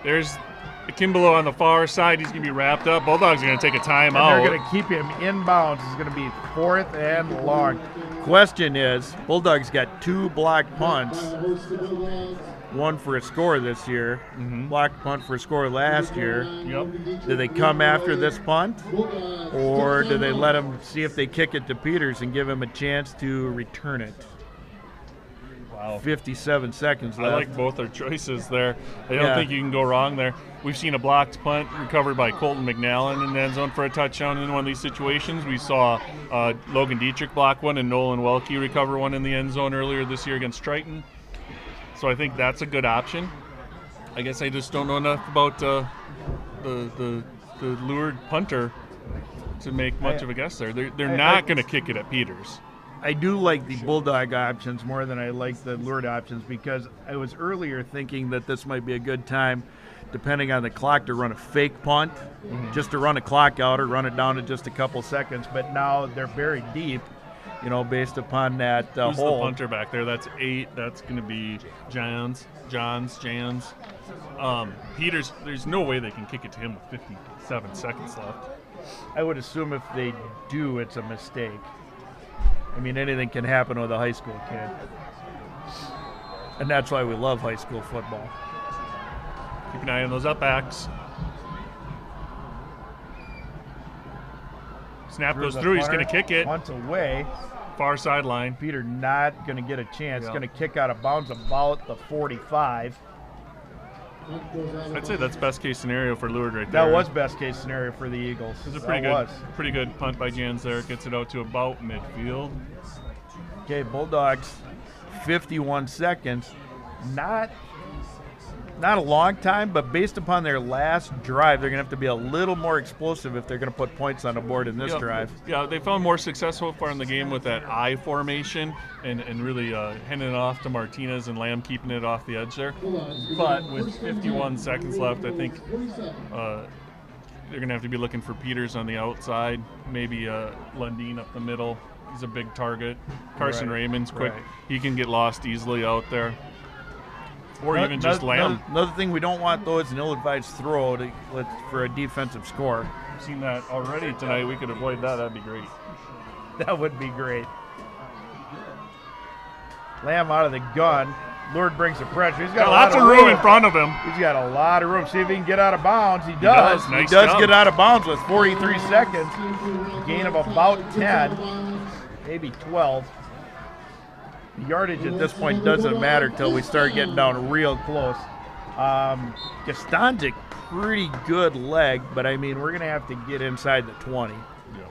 There's Kimball on the far side. He's going to be wrapped up. Bulldogs are going to take a timeout. And they're going to keep him inbounds. It's going to be 4th and long. Question is, Bulldogs got 2 blocked punts. One for a score this year. Blocked punt for a score last year. Yep. Do they come after this punt? Or do they let him see if they kick it to Peters and give him a chance to return it? Wow. 57 seconds left. I like both their choices there. I don't Yeah. think you can go wrong there. We've seen a blocked punt recovered by Colton McNallen in the end zone for a touchdown in one of these situations. We saw Logan Dietrich block one and Nolan Welke recover one in the end zone earlier this year against Triton. So I think that's a good option. I guess I just don't know enough about the Lourdes punter to make much of a guess there. They're not going to kick it at Peters. I do like the Bulldog options more than I like the Lourdes options, because I was earlier thinking that this might be a good time, depending on the clock, to run a fake punt, just to run a clock out or run it down to just a couple seconds. But now they're very deep, based upon that Who's hole. the punter back there? That's 8. That's going to be Jans. Peters, there's no way they can kick it to him with 57 seconds left. I would assume if they do, it's a mistake. I mean, anything can happen with a high school kid. And that's why we love high school football. Keep an eye on those up backs. Snap goes through. He's going to kick it. Once away. Far sideline. Peter not going to get a chance. Going to kick out of bounds about the 45. I'd say that's best case scenario for Lourdes right there. That was best case scenario for the Eagles. It's a pretty good punt by Jans there. Gets it out to about midfield. Okay, Bulldogs, 51 seconds. Not a long time, but based upon their last drive, they're going to have to be a little more explosive if they're going to put points on the board in this drive. Yeah, they found more success so far in the game with that I formation and really handing it off to Martinez and Lamb keeping it off the edge there. But with 51 seconds left, I think they're going to have to be looking for Peters on the outside, maybe Lundeen up the middle. He's a big target. Carson Raymond's quick. Right. He can get lost easily out there. Or even just Lamb. Another thing we don't want, though, is an ill-advised throw for a defensive score. We've seen that already tonight. We could avoid that. That'd be great. That would be great. Lamb out of the gun. Lourdes brings the pressure. He's got lots of room in front of him. He's got a lot of room. See if he can get out of bounds. He does. Nice He does job. get out of bounds with 43 seconds. Gain of about 10, maybe 12. The yardage at this point doesn't matter till we start getting down real close. Gaston's a pretty good leg, but I mean, we're going to have to get inside the 20. Yeah.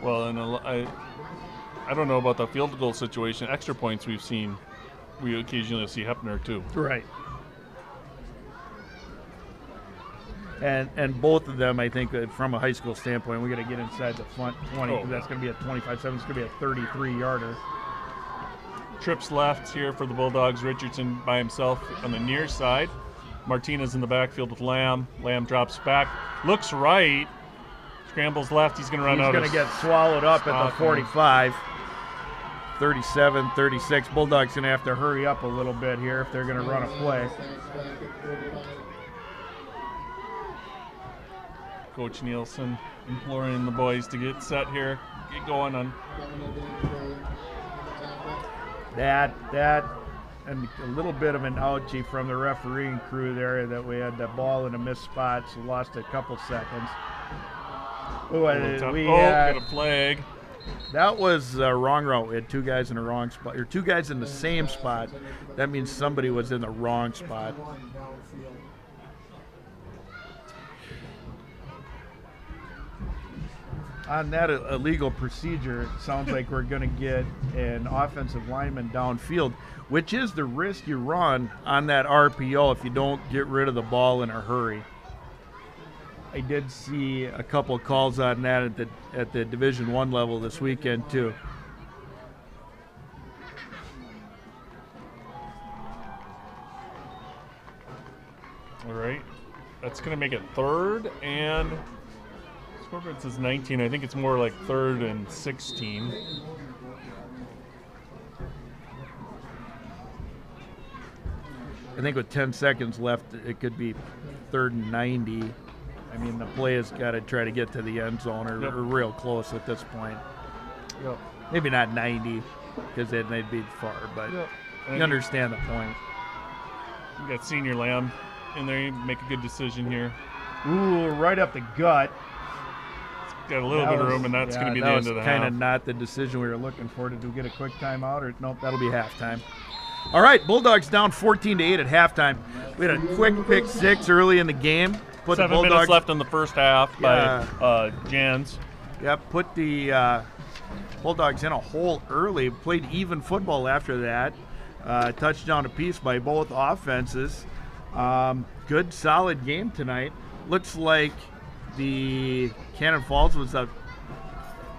Well, and I don't know about the field goal situation. Extra points we've seen. We occasionally see Hepner too. Right. And both of them, I think, from a high school standpoint, we got to get inside the front 20 because that's going to be a 25-7. It's going to be a 33-yarder. Trips left here for the Bulldogs. Richardson by himself on the near side. Martinez in the backfield with Lamb. Lamb drops back. Looks right. Scrambles left. He's going to run out. He's going to get swallowed up at the 45. 37, 36. Bulldogs going to have to hurry up a little bit here if they're going to run a play. Coach Nielsen imploring the boys to get set here, get going on. That, and a little bit of an ouchie from the refereeing crew there that we had the ball in a missed spot, so lost a couple seconds. Got a flag. That was a wrong route. We had two guys in the wrong spot, or two guys in the same spot. That means somebody was in the wrong spot. On that illegal procedure, it sounds like we're going to get an offensive lineman downfield, which is the risk you run on that RPO if you don't get rid of the ball in a hurry. I did see a couple calls on that at the Division I level this weekend too. All right, that's going to make it 3rd and. Scoreboard says 19. I think it's more like 3rd and 16. I think with 10 seconds left, it could be 3rd and 90. I mean, the play has got to try to get to the end zone or real close at this point. Yep. Maybe not 90 because then they'd be far, but you understand the point. You got Senior Lamb in there. You make a good decision here. Ooh, right up the gut. Got a little bit of room, and that's going to be the end of the half. That was kind of not the decision we were looking for. Did we get a quick timeout? Or nope, that'll be halftime. All right, Bulldogs down 14-8 at halftime. We had a quick pick six early in the game. Put 7 minutes left in the first half by Jans. Yep, put the Bulldogs in a hole early. Played even football after that. touchdown apiece by both offenses. Good, solid game tonight. Looks like the Cannon Falls was up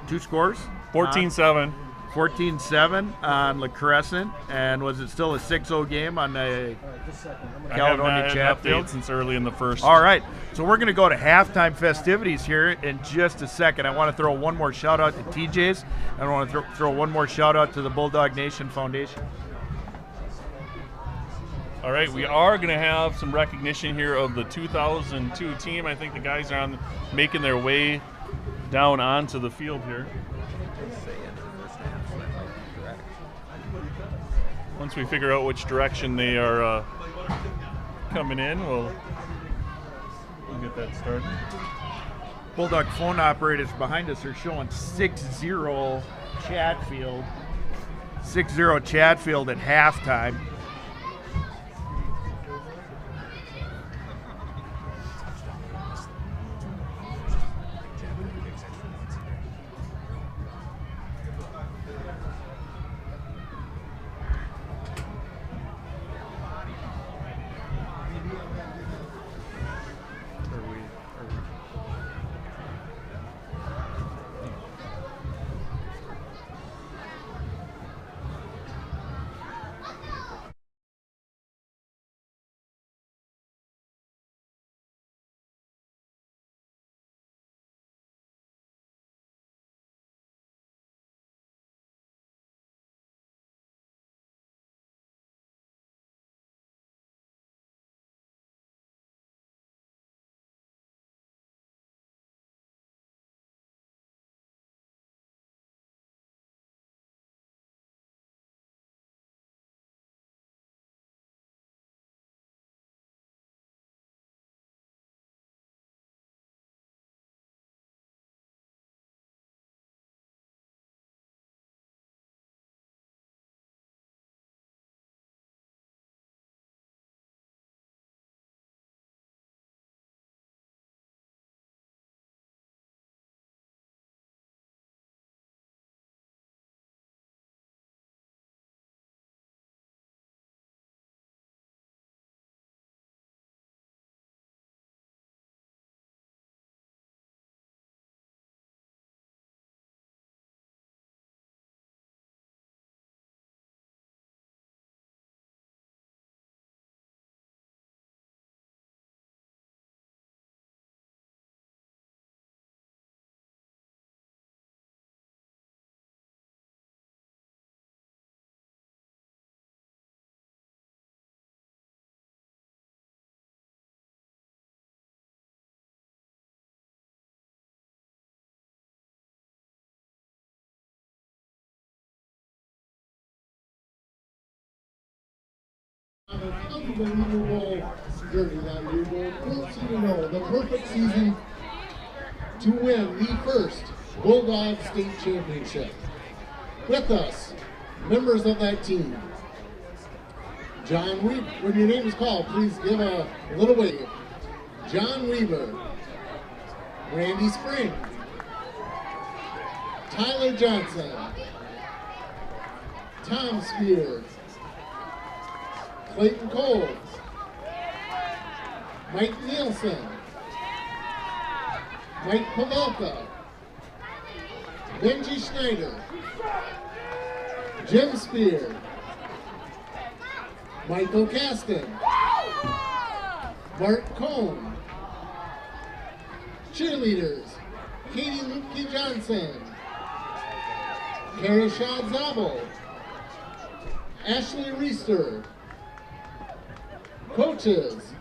2 scores? 14-7. 14-7 on La Crescent, and was it still a 6-0 game on the I Caledonia haven't had an Chatfield? update since early in the first. All right, so we're going to go to halftime festivities here in just a second. I want to throw one more shout out to TJ's, and I want to throw one more shout out to the Bulldog Nation Foundation. All right, we are going to have some recognition here of the 2002 team. I think the guys are making their way down onto the field here. Once we figure out which direction they are coming in, we'll get that started. Bulldog phone operators behind us are showing 6-0 Chatfield. 6-0 Chatfield at halftime. An unbelievable journey that we will want you to know the perfect season to win the first Bulldog State Championship. With us, members of that team. John Weaver, when your name is called, please give a little wave. John Weaver, Randy Spring, Tyler Johnson, Tom Spear, Clayton Cole, Mike Nielsen, Mike Pavelka, Benji Schneider, Jim Spear, Michael Caston, Mark Cohn, cheerleaders, Katie Lupke Johnson, Kara Shad Zabel, Ashley Reister, coaches,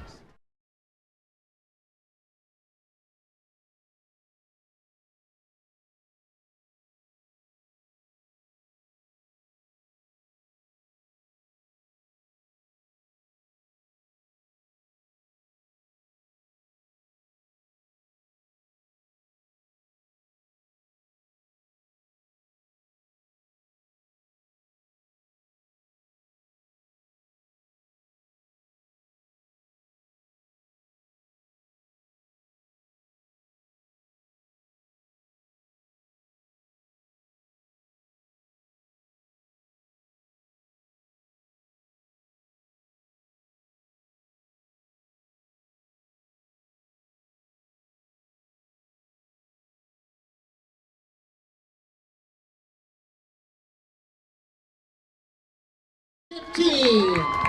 15.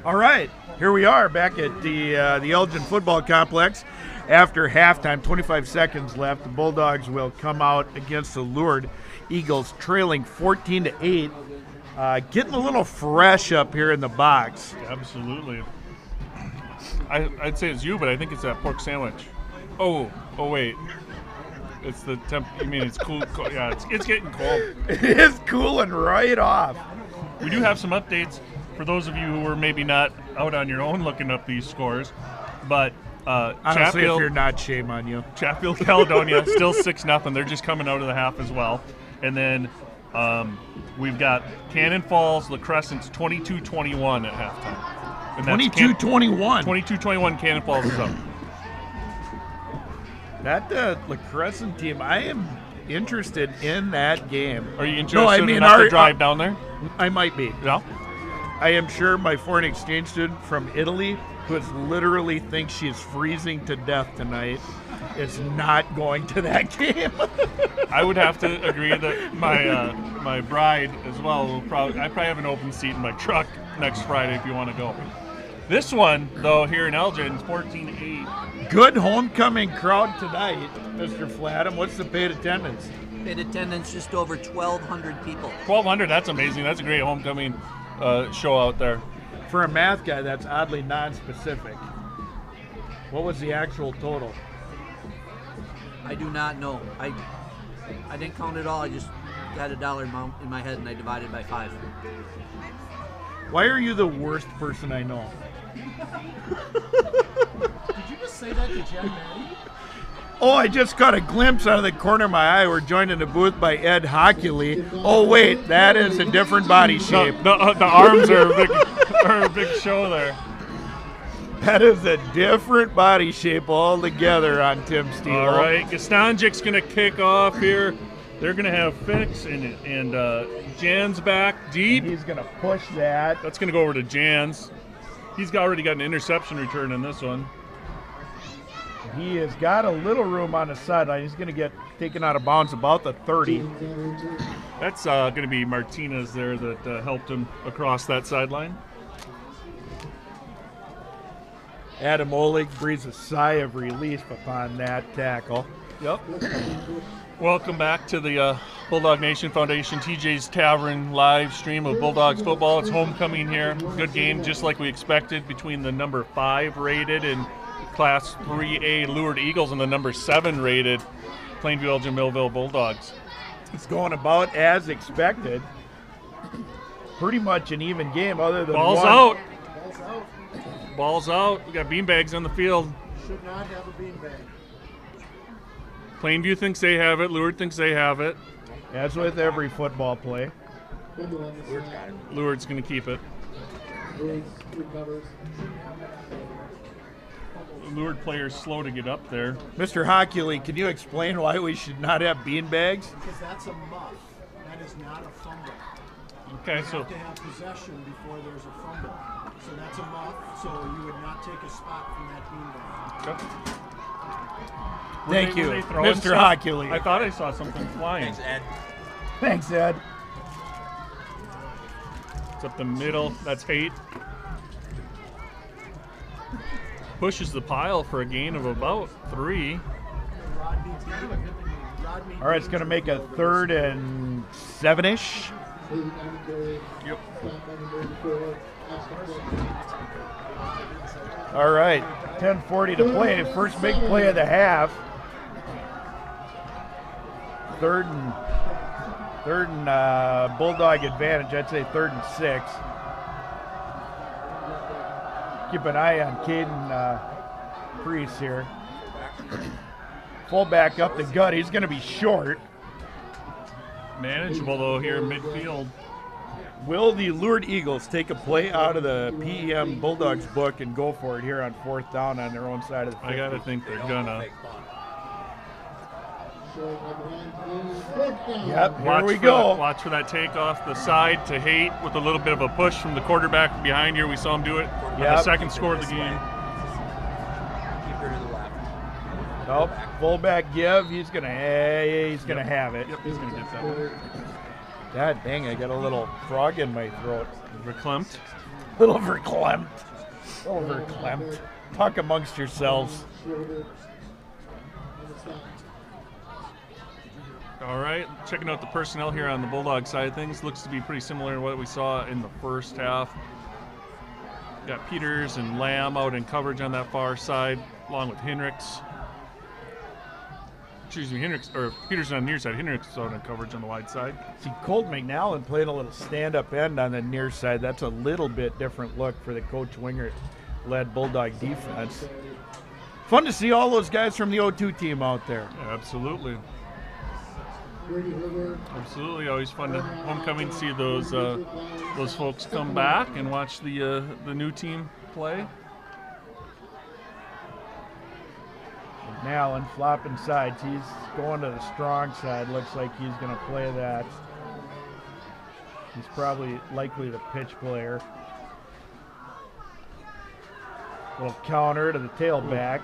All right, here we are back at the Elgin Football Complex. After halftime, 25 seconds left. The Bulldogs will come out against the Lourdes Eagles, trailing 14-8. Getting a little fresh up here in the box. Absolutely. I'd say it's you, but I think it's that pork sandwich. Oh, wait. It's the temp. You mean it's cool? Yeah, it's getting cold. It is cooling right off. We do have some updates for those of you who were maybe not out on your own looking up these scores, but Honestly, if you're not, shame on you. Chatfield, Caledonia, still 6-0. They're just coming out of the half as well. And then we've got Cannon Falls, La Crescent's 22-21 at halftime. 22-21. 22-21, Cannon Falls is up. That La Crescent team, I am interested in that game. Are you interested enough to drive down there? I might be. Yeah. I am sure my foreign exchange student from Italy, who literally thinks she's freezing to death tonight, is not going to that game. I would have to agree that my bride as well will probably. I probably have an open seat in my truck next Friday if you want to go. This one though here in Elgin is 14-8. Good homecoming crowd tonight, Mr. Flatham. What's the paid attendance? Paid attendance just over 1,200 people. 1,200. That's amazing. That's a great homecoming show out there. For a math guy, that's oddly non-specific. What was the actual total? I do not know. I didn't count it all. I just got a dollar amount in my head and I divided by 5. Why are you the worst person I know? Did you just say that to Jen Manny? Oh, I just caught a glimpse out of the corner of my eye. We're joined in the booth by Ed Hockley. Oh, wait, that is a different body shape. The arms are a big show there. That is a different body shape altogether on Tim Steele. All right, Gastanjic's going to kick off here. They're going to have Fix and Jan's back deep. He's going to push that. That's going to go over to Jan's. He's already got an interception return in this one. He has got a little room on the sideline. He's going to get taken out of bounds about the 30. That's going to be Martinez there that helped him across that sideline. Adam Oleg breathes a sigh of relief upon that tackle. Yep. Welcome back to the Bulldog Nation Foundation TJ's Tavern live stream of Bulldogs football. It's homecoming here. Good game, just like we expected, between the number 5 rated and Class 3A Lourdes Eagles and the number 7 rated Plainview Elgin Millville Bulldogs. It's going about as expected. Pretty much an even game other than Ball's one. out. Ball's out. We got beanbags on the field. Should not have a beanbag. Plainview thinks they have it. Lourdes thinks they have it. As with every football play. Lourdes going to keep it. Lourdes players slow to get up there. Mr. Hockley, can you explain why we should not have beanbags? Because that's a muff. That is not a fumble. Okay, You so have to have possession before there's a fumble. So that's a muff, so you would not take a spot from that beanbag. Thank you, were they throwing Mr. stuff? Hockley. I thought I saw something flying. Thanks, Ed. Thanks, Ed. It's up the middle. That's Haight. Pushes the pile for a gain of about 3. All right, it's going to make a 3rd and 7-ish. Yep. All right, 10:40 to play. First big play of the half. Third and Bulldog advantage. I'd say 3rd and 6. Keep an eye on Caden Priest here. Fullback up the gut. He's going to be short. Manageable though here in midfield. Will the Lourdes Eagles take a play out of the PEM Bulldogs book and go for it here on 4th down on their own side of the 50? I gotta think they're gonna. Yep, here we go. Watch for that takeoff the side to Haight with a little bit of a push from the quarterback behind here. We saw him do it on the second score of the game. Keep her to the left. Nope, fullback give. He's gonna have it. Yep, he's gonna get that one. God dang, I got a little frog in my throat. Verklempt. Little verklempt. Little verklempt. Talk amongst yourselves. All right, checking out the personnel here on the Bulldog side of things. Looks to be pretty similar to what we saw in the first half. Got Peters and Lamb out in coverage on that far side, along with Henricks. Excuse me, Peters on the near side. Henricks is out in coverage on the wide side. See, Colt McNallen playing a little stand-up end on the near side. That's a little bit different look for the Coach Wingert-led Bulldog defense. Fun to see all those guys from the O2 team out there. Yeah, absolutely. Absolutely, always fun to homecoming to see those folks come back and watch the new team play. McNallen flopping sides. He's going to the strong side. Looks like he's going to play that. He's probably likely the pitch player. Little counter to the tailback.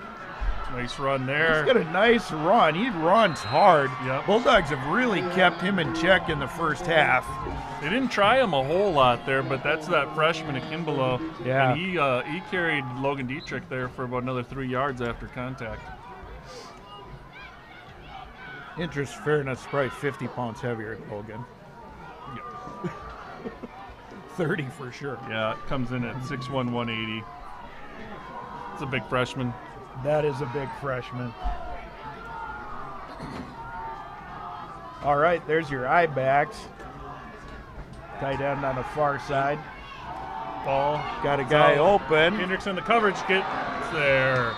Nice run there. He's got a nice run. He runs hard. Yep. Bulldogs have really kept him in check in the first half. They didn't try him a whole lot there, but that's that freshman at Kimbelow. Yeah. And he carried Logan Dietrich there for about another 3 yards after contact. Interest fairness, probably 50 pounds heavier than Logan. Yep. 30 for sure. Yeah, it comes in at 6'1", 180. It's a big freshman. That is a big freshman. All right, there's your eye backs. Tight end on the far side. Ball. Got a guy open. Hendricks on the coverage gets there.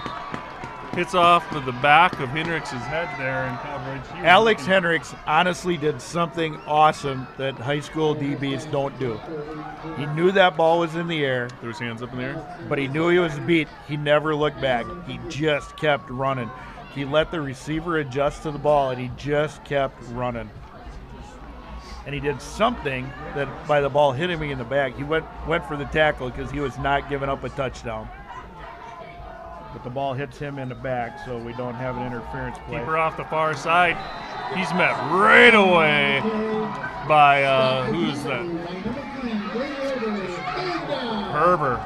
Hits off with the back of Hendricks' head there in coverage. Alex Hendricks honestly did something awesome that high school DBs don't do. He knew that ball was in the air, Threw his hands up in the air. but he knew he was beat. He never looked back. He just kept running. He let the receiver adjust to the ball, and he just kept running. And he did something that by the ball hitting me in the back, he went for the tackle because he was not giving up a touchdown. But the ball hits him in the back, so we don't have an interference play. Keeper off the far side. He's met right away by, who's that? Herber.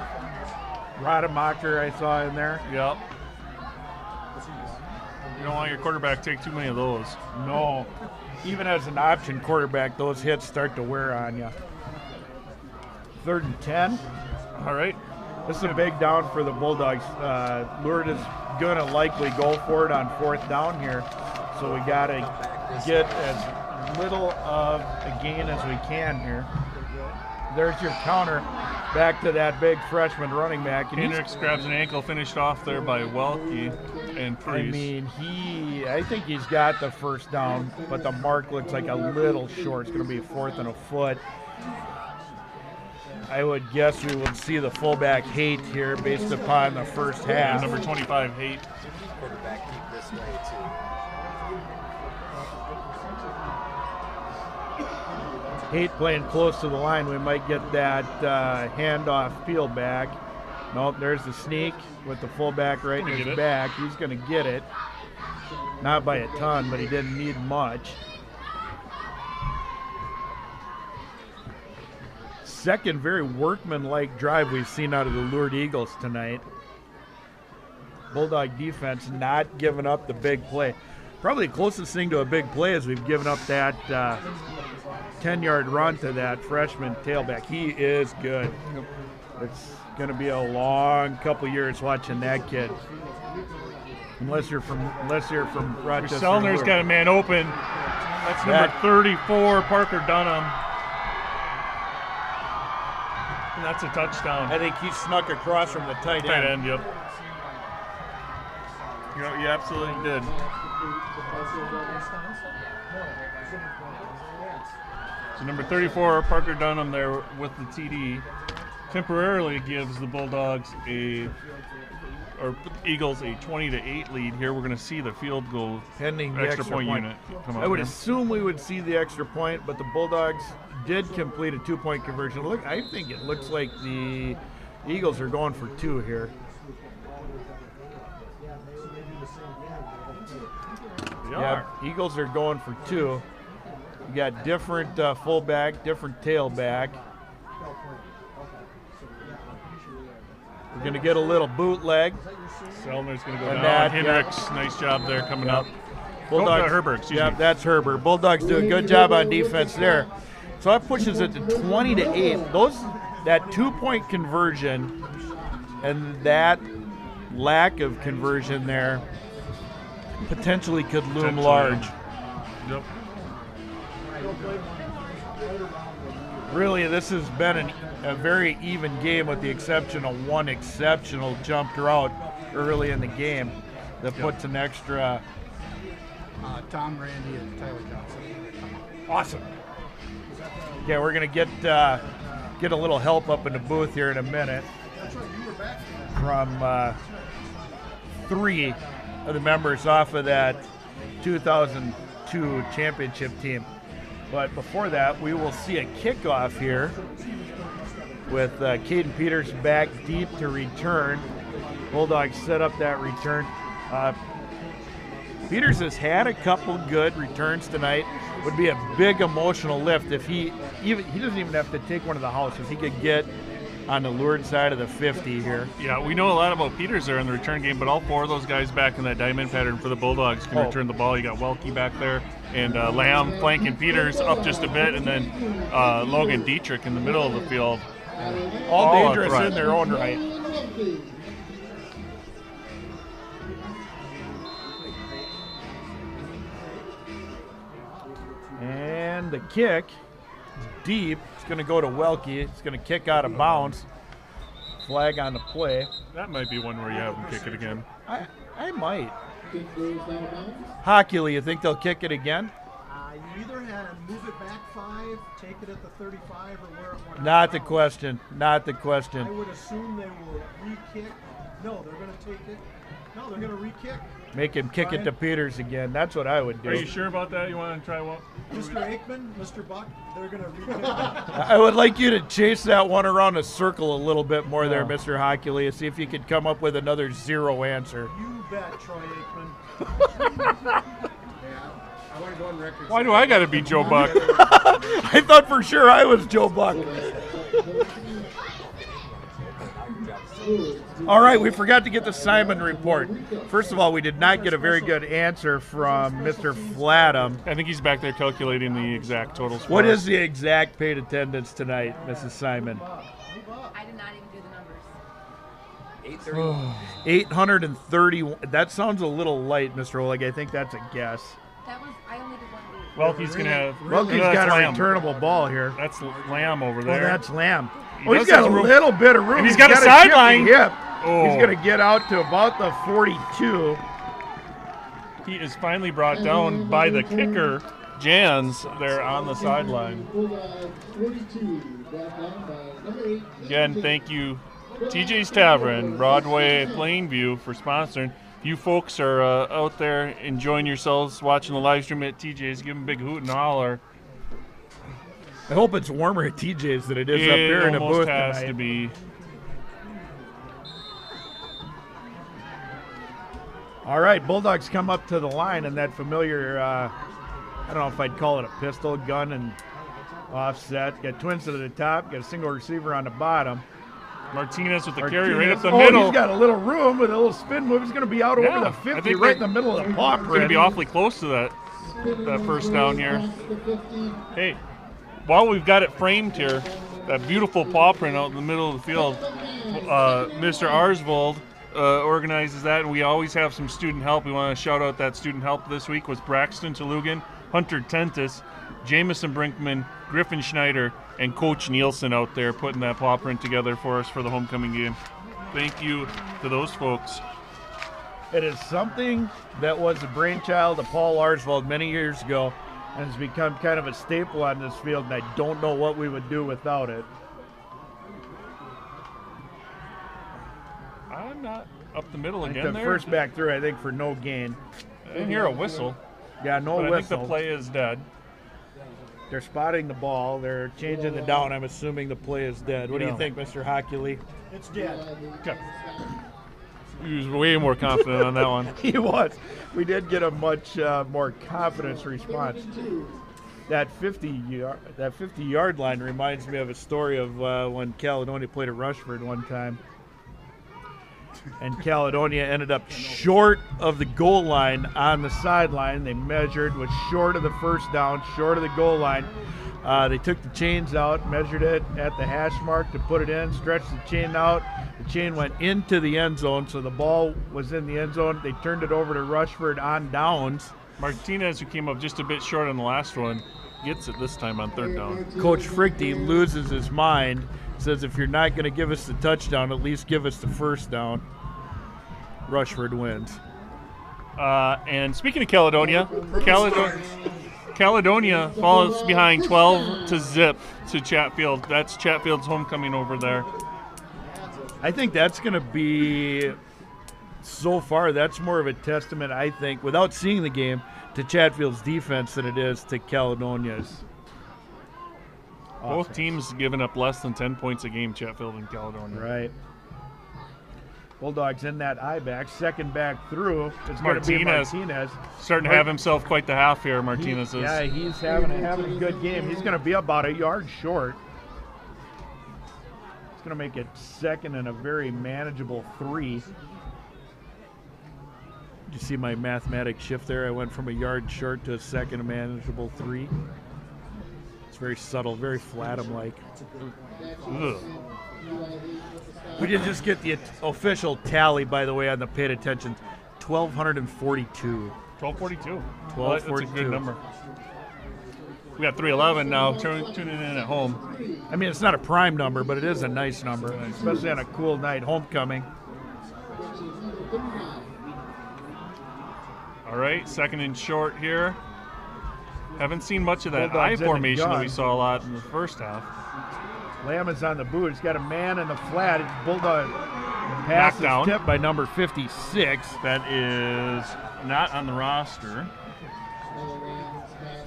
Rademacher I saw in there. Yep. You don't want your quarterback to take too many of those. No. Even as an option quarterback, those hits start to wear on you. 3rd and 10. All right. This is a big down for the Bulldogs. Lourdes is going to likely go for it on 4th down here. So we got to get as little of a gain as we can here. There's your counter back to that big freshman running back. And Hendricks grabs an ankle, finished off there by Welke and Priest. I mean, I think he's got the 1st down, but the mark looks like a little short. It's going to be 4th and a foot. I would guess we would see the fullback Haight here based upon the first half. Number 25, Haight. Quarterback keep this way too. Haight playing close to the line. We might get that handoff peel back. Nope, there's the sneak with the fullback right in his back. He's going to get it. Not by a ton, but he didn't need much. Second very workman-like drive we've seen out of the Lourdes Eagles tonight. Bulldog defense not giving up the big play. Probably the closest thing to a big play is we've given up that 10-yard run to that freshman tailback. He is good. It's going to be a long couple years watching that kid. Unless you're from Rochester. Sellner's got a man open. That's number 34, Parker Dunham. And that's a touchdown. I think he snuck across from the tight end. Tight end, yep. You absolutely did. So number 34, Parker Dunham there with the TD, temporarily gives the Bulldogs Eagles a 20-8 lead here. We're going to see the field goal Pending the extra point unit come up. I would here. assume we would see the extra point, but the Bulldogs did complete a 2-point conversion. Look, I think it looks like the Eagles are going for 2 here. They are. Eagles are going for 2. You got different fullback, different tailback. We're going to get a little bootleg. Selner's going to go And down. that, Hendricks, nice job there coming up. Bulldogs, Herbert, excuse me. That's Herbert. Bulldogs do a good job on defense there. So that pushes it to 20-8. That 2-point conversion and that lack of conversion there potentially could loom large. Yep. Really, this has been a very even game with the exception of one exceptional jump route early in the game that puts an extra. Tom Randy and Tyler Johnson. Awesome. Yeah, we're gonna get a little help up in the booth here in a minute from 3 of the members off of that 2002 championship team. But before that, we will see a kickoff here with Caden Peters back deep to return. Bulldogs set up that return. Peters has had a couple good returns tonight. Would be a big emotional lift if he doesn't even have to take one to the house. If he could get on the Lourdes side of the 50 here. Yeah, we know a lot about Peters there in the return game, but all 4 of those guys back in that diamond pattern for the Bulldogs can return the ball. You got Welke back there, and Lamb flanking Peters up just a bit, and then Logan Dietrich in the middle of the field. All dangerous in their own right. And the kick deep. It's going to go to Welke. It's going to kick out of bounds. Flag on the play. That might be one where you have them kick it again. I might. Hockley, you think they'll kick it again? You either had to move it back 5, take it at the 35, or where it went. Not the question. Not the question. I would assume they will re-kick. No, they're going to take it. No, they're going to re-kick. Make him kick it to Peters again. That's what I would do. Are you sure about that? You want to try one? Mr. Aikman, Mr. Buck, they're going to re-kick. I would like you to chase that one around a circle a little bit more there, Mr. Hockley, and see if you could come up with another 0 answer. You bet, Troy Aikman. I want to go on record. Why do I got to be Joe Buck? I thought for sure I was Joe Buck. All right, we forgot to get the Simon report. First of all, we did not get a very good answer from Mr. Flatham. I think he's back there calculating the exact totals. What is the exact paid attendance tonight, Mrs. Simon? I did not even do the numbers. 831. That sounds a little light, Mr. Oleg. I think that's a guess. That was, I only did 1 week. Well, he's going to have. Welke's got a returnable ball here. That's Lamb over Oh, there. that's Lamb. He He's got a room. little bit of room. And he's got a sideline. Yep. Oh. He's going to get out to about the 42. He is finally brought down by the kicker, Jans, there on the sideline. Again, thank you, TJ's Tavern, Broadway, Plainview, for sponsoring. If you folks are out there enjoying yourselves watching the live stream at TJ's, give them a big hoot and holler. I hope it's warmer at TJ's than it is up It here in the almost booth has tonight. to be. All right, Bulldogs come up to the line and that familiar, I don't know if I'd call it a pistol, gun, and offset. Got twins at the top, got a single receiver on the bottom. Martinez with the carry right up the Oh, middle. he's got a little room with a little spin move. He's going to be out over the I 50, think right in the middle of the paw Going to print. be awfully close to that first down here. Hey, while we've got it framed here, that beautiful paw print out in the middle of the field, Mr. Arsvold organizes that, and we always have some student help. We want to shout out that student help this week was Braxton Talugan, Hunter Tentis, Jamison Brinkman, Griffin Schneider, and Coach Nielsen out there putting that paw print together for us for the homecoming game. Thank you to those folks. It is something that was the brainchild of Paul Arsvold many years ago and has become kind of a staple on this field, and I don't know what we would do without it. I'm not up the middle I think again the there. first back through, I think, for no gain. I didn't hear a whistle. Yeah, no But I think whistle. the play is dead. They're spotting the ball. They're changing the down. I'm assuming the play is dead. What do you think, Mr. Hockley? It's dead. Okay. He was way more confident on that one. He was. We did get a much more confidence response. That 50-yard line reminds me of a story of when Caledonia played at Rushford one time. And Caledonia ended up short of the goal line on the sideline. They measured, was short of the first down, short of the goal line. They took the chains out, measured it at the hash mark to put it in, stretched the chain out. The chain went into the end zone, so the ball was in the end zone. They turned it over to Rushford on downs. Martinez, who came up just a bit short on the last one, gets it this time on third down. Coach Frichte loses his mind, says if you're not going to give us the touchdown, at least give us the first down. Rushford wins. And speaking of Caledonia falls behind 12-0 to Chatfield. That's Chatfield's homecoming over there. I think that's going to be, so far, that's more of a testament, I think, without seeing the game, to Chatfield's defense than it is to Caledonia's. Both teams giving up less than 10 points a game, Chatfield and Caledonia. Right. Bulldogs in that I-back, second back through. It's going to be Martinez. Starting to have himself quite the half here, Martinez is. Yeah, he's having a good game. He's going to be about a yard short. He's going to make it second and a very manageable 3. Did you see my mathematic shift there? I went from a yard short to a second and manageable 3. It's very subtle, very Flatham-like. We did just get the official tally, by the way, on the paid attention. 1,242. 1242. 1242. That's a good number. We got 311 now, tuning in at home. I mean, it's not a prime number, but it is a nice number, especially on a cool night, homecoming. All right, second and short here. Haven't seen much of that Bulldogs I formation that we gun. saw a lot in the first half. Lamb is on the boot. He's got a man in the flat. It's Bulldog pass is Knockdown. tipped by number 56. That is not on the roster.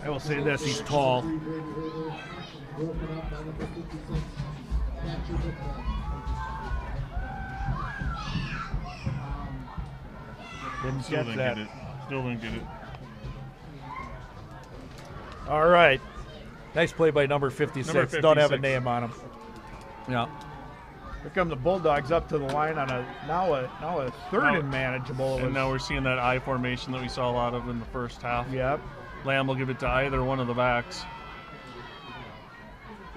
I will say this, he's tall. Didn't Still get didn't that. get it. Still didn't get it. All right. Nice play by number 56. Number Don't have a 56. name on him. Yeah. Here come the Bulldogs up to the line on now a third Now- and manageable. And now we're seeing that I formation that we saw a lot of in the first half. Yep. Lamb will give it to either one of the backs.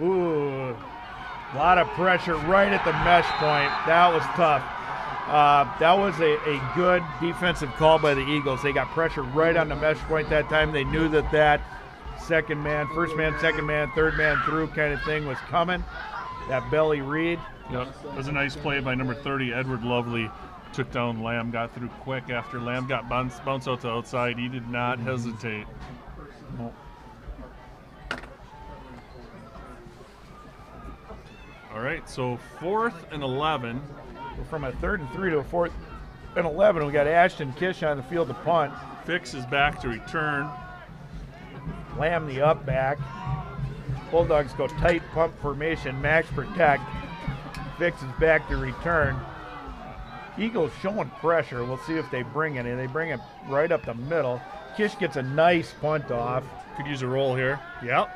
Ooh, a lot of pressure right at the mesh point. That was tough. That was a good defensive call by the Eagles. They got pressure right on the mesh point that time. They knew that second man, first man, second man, third man through kind of thing was coming. That belly read. Yep. It was a nice play by number 30, Edward Lovely. Took down Lamb, got through quick after Lamb got bounced out to outside. He did not hesitate. No. All right, so 4th and 11. From a 3rd and 3 to a 4th and 11, we got Ashton Kish on the field to punt. Fix is back to return. Lamb the up back. Bulldogs go tight pump formation, max protect. Fix is back to return. Eagles showing pressure. We'll see if they bring it in. They bring it right up the middle. Kish gets a nice punt off. Could use a roll here. Yep.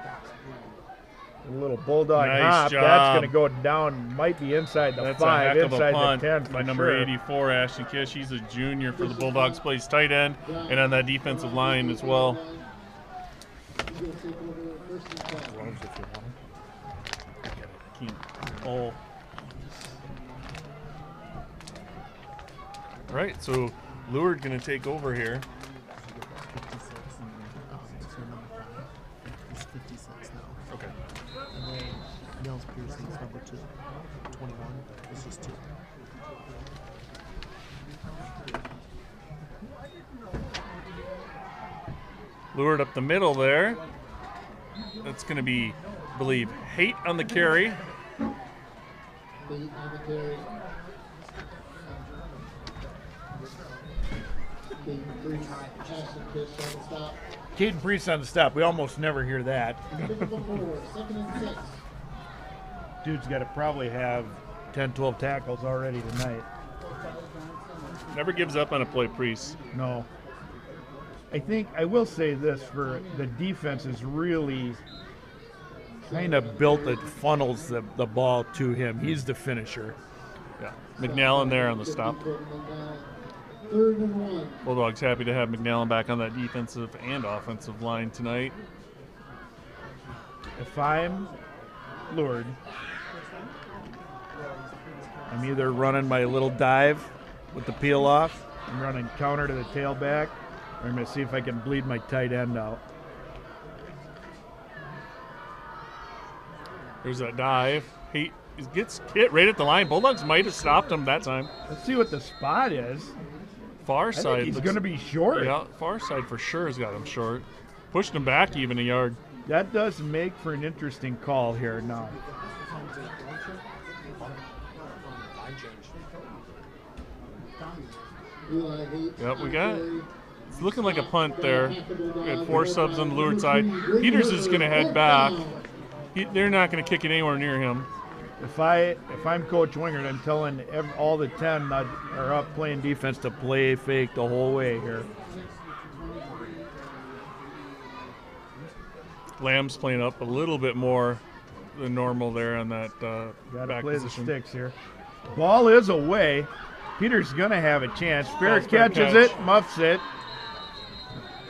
A little Bulldog Nice hop. job. That's going to go down. Might be inside the That's 5, a heck of a inside punt the 10 for by number sure. 84, Ashton Kish. He's a junior for the Bulldogs, plays tight end and on that defensive line as well. Oh. All right, so Lourdes going to take over here. It's 56 now. Okay. And then Nels Pearson's number 2. 21. This is 2. Lourdes up the middle there. That's going to be, I believe, Haight on the carry. Caden Priest on the stop. We almost never hear that. Dude's got to probably have 10, 12 tackles already tonight. Never gives up on a play, Priest. No. I think I will say this for the defense is really kind of built that funnels the ball to him. He's the finisher. Yeah, McNallen there on the stop. 3rd and 1. Bulldogs happy to have McNallen back on that defensive and offensive line tonight. If I'm Lourdes, I'm either running my little dive with the peel off, I'm running counter to the tailback, or I'm going to see if I can bleed my tight end out. There's that dive. He gets hit right at the line. Bulldogs might have stopped him that time. Let's see what the spot is. Far I side. think he's going to be short. Yeah, far side for sure has got him short. Pushed him back even a yard. That does make for an interesting call here now. Yep, we got it. It's looking like a punt there. We had 4 subs on the Lourdes side. Peters is going to head back. They're not going to kick it anywhere near him. If I'm Coach Wingert, I'm telling all the 10 that are up playing defense to play fake the whole way here. Lamb's playing up a little bit more than normal there on that Got to back play position. the sticks here. Ball is away. Peters going to have a chance. Fair Fair catches catch. it, muffs it.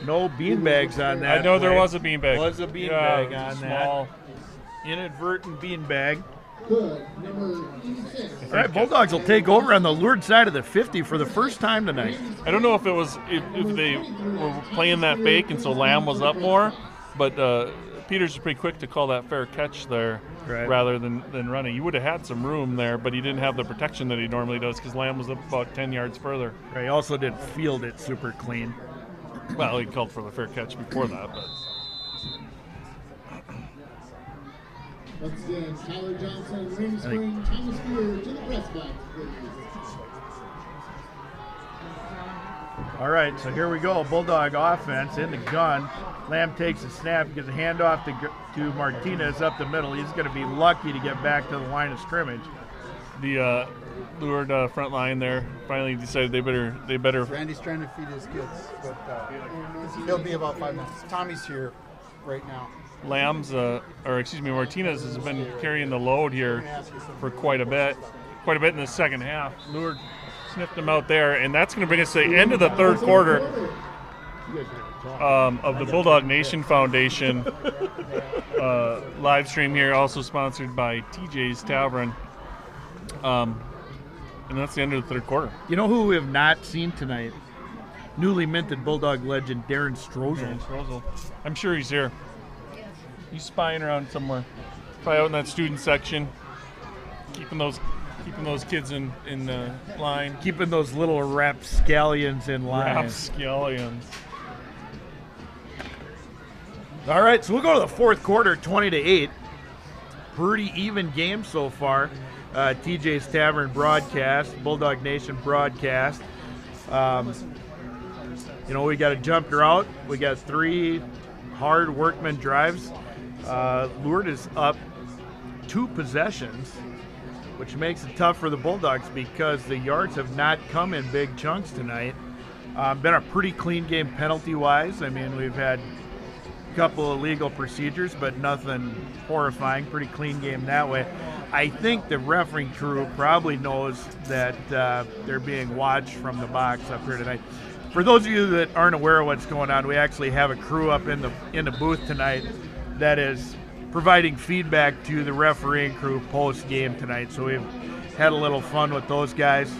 No beanbags on that. I know there play. was a beanbag. Was a beanbag on small. that. Inadvertent beanbag. Good. Number 86. All right, Bulldogs will take over on the Lourdes side of the 50 for the first time tonight. I don't know if it was if they were playing that fake and so Lamb was up more, but Peters is pretty quick to call that fair catch there rather than running. You would have had some room there, but he didn't have the protection that he normally does because Lamb was up about 10 yards further. Right, he also didn't field it super clean. Well, he called for the fair catch before that, but Once again, Tyler Johnson, ring spring, Thomas Beard to the press box, please. All right, so here we go. Bulldog offense in the gun. Lamb takes a snap, gives a handoff to Martinez up the middle. He's going to be lucky to get back to the line of scrimmage. the Lourdes front line there finally decided they better. Randy's trying to feed his kids, but he'll be about 5 minutes. Tommy's here right now. Lamb's, Martinez has been carrying the load here for quite a bit in the second half. Lourdes sniffed him out there, and that's going to bring us to the end of the third quarter of the Bulldog Nation Foundation live stream here, also sponsored by TJ's Tavern. And that's the end of the third quarter. You know who we have not seen tonight? Newly minted Bulldog legend Darren Strozel. I'm sure he's here. He's spying around somewhere. Probably out in that student section, keeping those kids in line. Keeping those little rapscallions in line. Rapscallions. All right, so we'll go to the fourth quarter, 20-8. Pretty even game so far. TJ's Tavern broadcast, Bulldog Nation broadcast. We got a jump route. We got 3 hard workman drives. Lourdes is up 2 possessions, which makes it tough for the Bulldogs because the yards have not come in big chunks tonight. Been a pretty clean game penalty-wise. I mean, we've had a couple of legal procedures, but nothing horrifying. Pretty clean game that way. I think the refereeing crew probably knows that they're being watched from the box up here tonight. For those of you that aren't aware of what's going on, we actually have a crew up in the booth tonight that is providing feedback to the refereeing crew post-game tonight. So we've had a little fun with those guys.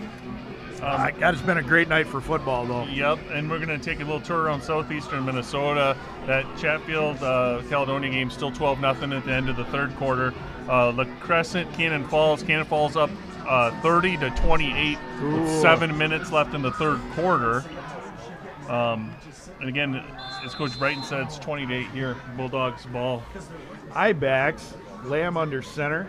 God, it's been a great night for football, though. Yep, and we're going to take a little tour around southeastern Minnesota. That Chatfield Caledonia game still 12-0 at the end of the third quarter. La Crescent, Cannon Falls up 30-28 with 7 minutes left in the third quarter. And again, as Coach Brighton said, it's 20-8 here. Bulldogs ball. I-backs, Lamb under center.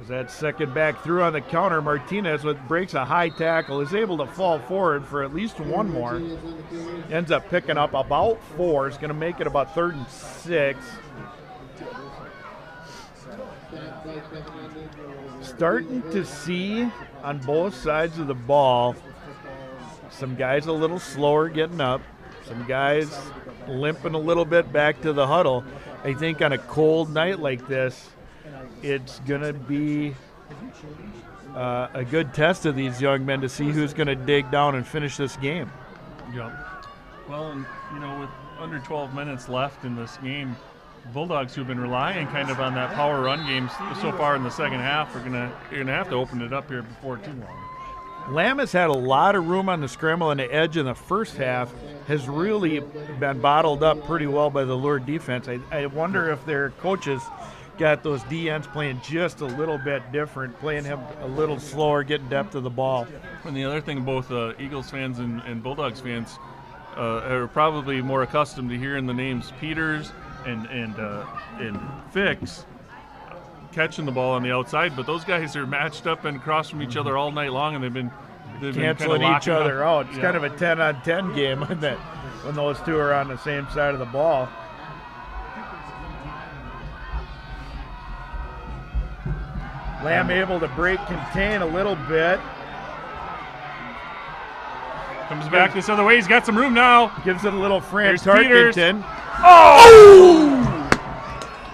As that second back through on the counter, Martinez breaks a high tackle, is able to fall forward for at least one more. Ends up picking up about 4. Is going to make it about 3rd and 6. Starting to see on both sides of the ball some guys a little slower getting up, some guys limping a little bit back to the huddle. I think on a cold night like this, it's going to be a good test of these young men to see who's going to dig down and finish this game. Yeah. Well, and with under 12 minutes left in this game, Bulldogs, who've been relying kind of on that power run game so far in the second half, you're gonna have to open it up here before too long. Lamb has had a lot of room on the scramble and the edge in the first half, has really been bottled up pretty well by the Lourdes defense. I wonder if their coaches got those DNs playing just a little bit different, playing him a little slower, getting depth of the ball. And the other thing, both Eagles fans and Bulldogs fans are probably more accustomed to hearing the names Peters and Fix catching the ball on the outside, but those guys are matched up and across from each other all night long, and they've been canceling kind of each other out. It's kind of a 10-on-10 game when those two are on the same side of the ball. Lamb able to break contain a little bit. Comes back this other way. He's got some room now. Gives it a little Franz There's Tarkington. Oh!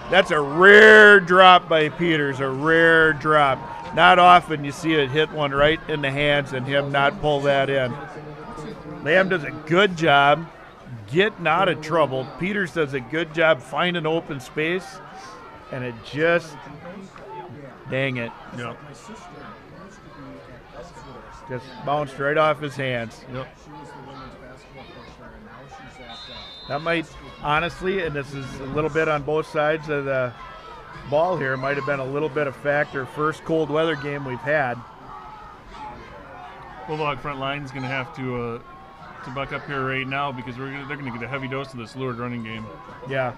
That's a rare drop by Peters, a rare drop. Not often you see it hit one right in the hands and him not pull that in. Lamb does a good job getting out of trouble. Peters does a good job finding open space, and it just, dang it. Yep. Just bounced right off his hands. Yep. That might, honestly, and this is a little bit on both sides of the ball here, might have been a little bit of factor. First cold weather game we've had. Bulldog front line is going to have to buck up here right now because they're going to get a heavy dose of this Lourdes running game. Yeah.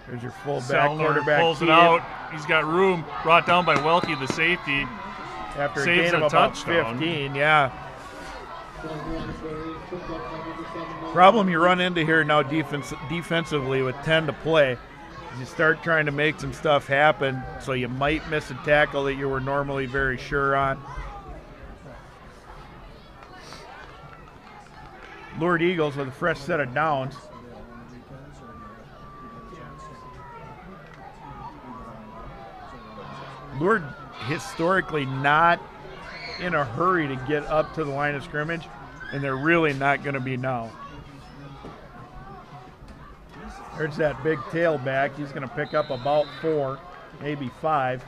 There's your fullback, Sellner quarterback. pulls it out. He's got room. Brought down by Welke, the safety. After a Saves gain of a about touchdown. 15, yeah. Problem you run into here now defensively with 10 to play is you start trying to make some stuff happen, so you might miss a tackle that you were normally very sure on. Lourdes Eagles with a fresh set of downs. Lourdes historically not in a hurry to get up to the line of scrimmage, and they're really not going to be now. There's that big tailback. He's going to pick up about 4, maybe 5.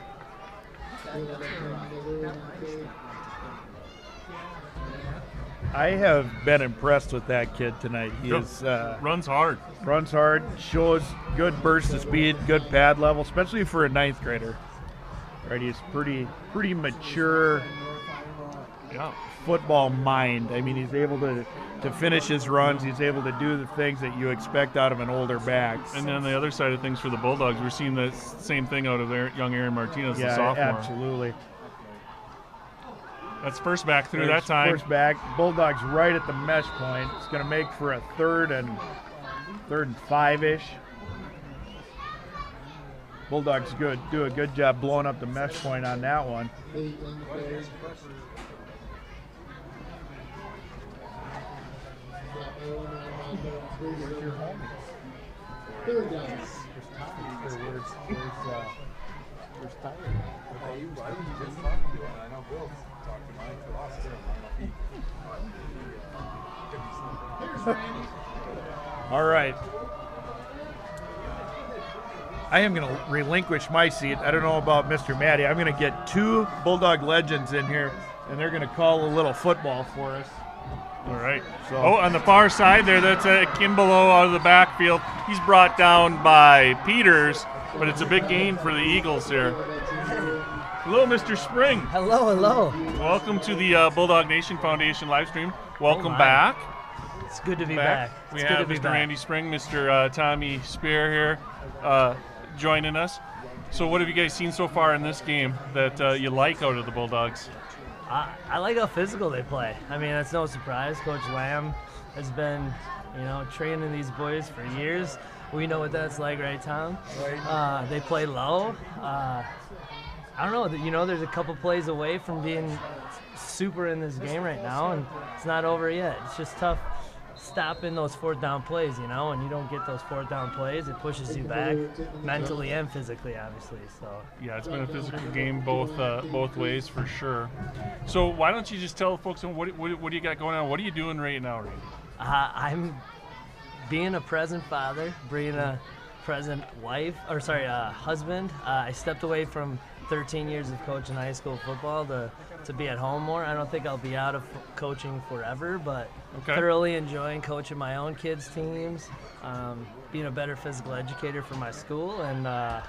I have been impressed with that kid tonight. He is runs hard. Runs hard, shows good burst of speed, good pad level, especially for a 9th grader. Right, he's pretty mature football mind. I mean, he's able to finish his runs. He's able to do the things that you expect out of an older back. And then the other side of things for the Bulldogs, we're seeing the same thing out of young Aaron Martinez, the sophomore. Absolutely. That's first back through that time. First back. Bulldogs right at the mesh point. It's going to make for a third and 5-ish. Bulldogs do a good job blowing up the mesh point on that one. Third down. All right. I am going to relinquish my seat. I don't know about Mr. Matty. I'm going to get 2 Bulldog legends in here, and they're going to call a little football for us. All right. So, on the far side there, that's Kimbalough out of the backfield. He's brought down by Peters, but it's a big gain for the Eagles here. Hello, Mr. Spring. Hello. Welcome to the Bulldog Nation Foundation live stream. Welcome back. It's good to be back. We have Mr. Randy Spring, Mr. Tommy Spear here joining us. So what have you guys seen so far in this game that you like out of the Bulldogs? I like how physical they play. I mean, that's no surprise. Coach Lamb has been, training these boys for years. We know what that's like, right, Tom? Right. They play low. I don't know. You know, there's a couple plays away from being super in this game right now, and it's not over yet. It's just tough stopping those fourth down plays, you know, and you don't get those fourth down plays, it pushes you back mentally and physically, obviously. So yeah, it's been a physical game both ways for sure. So why don't you just tell folks what do you got going on? What are you doing right now, Ray? I'm being a present father, being a present husband. I stepped away from 13 years of coaching high school football to be at home more. I don't think I'll be out of coaching forever, but thoroughly enjoying coaching my own kids' teams, being a better physical educator for my school, and I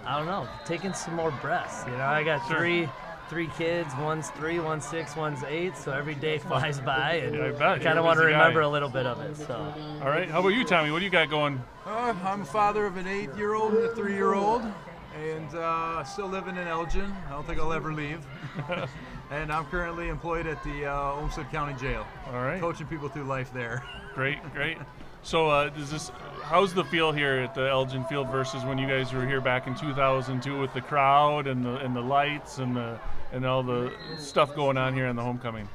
don't know, taking some more breaths. You know, I got three kids. One's 3, one's 6, one's 8. So every day flies by, and I kind of want to remember a little bit of it. So. All right. How about you, Tommy? What do you got going? I'm a father of an 8-year-old and a 3-year-old, and still living in Elgin. I don't think I'll ever leave. And I'm currently employed at the Olmsted County Jail. All right. Coaching people through life there. Great. So how's the feel here at the Elgin Field versus when you guys were here back in 2002 with the crowd and the lights and all the stuff going on here in the homecoming?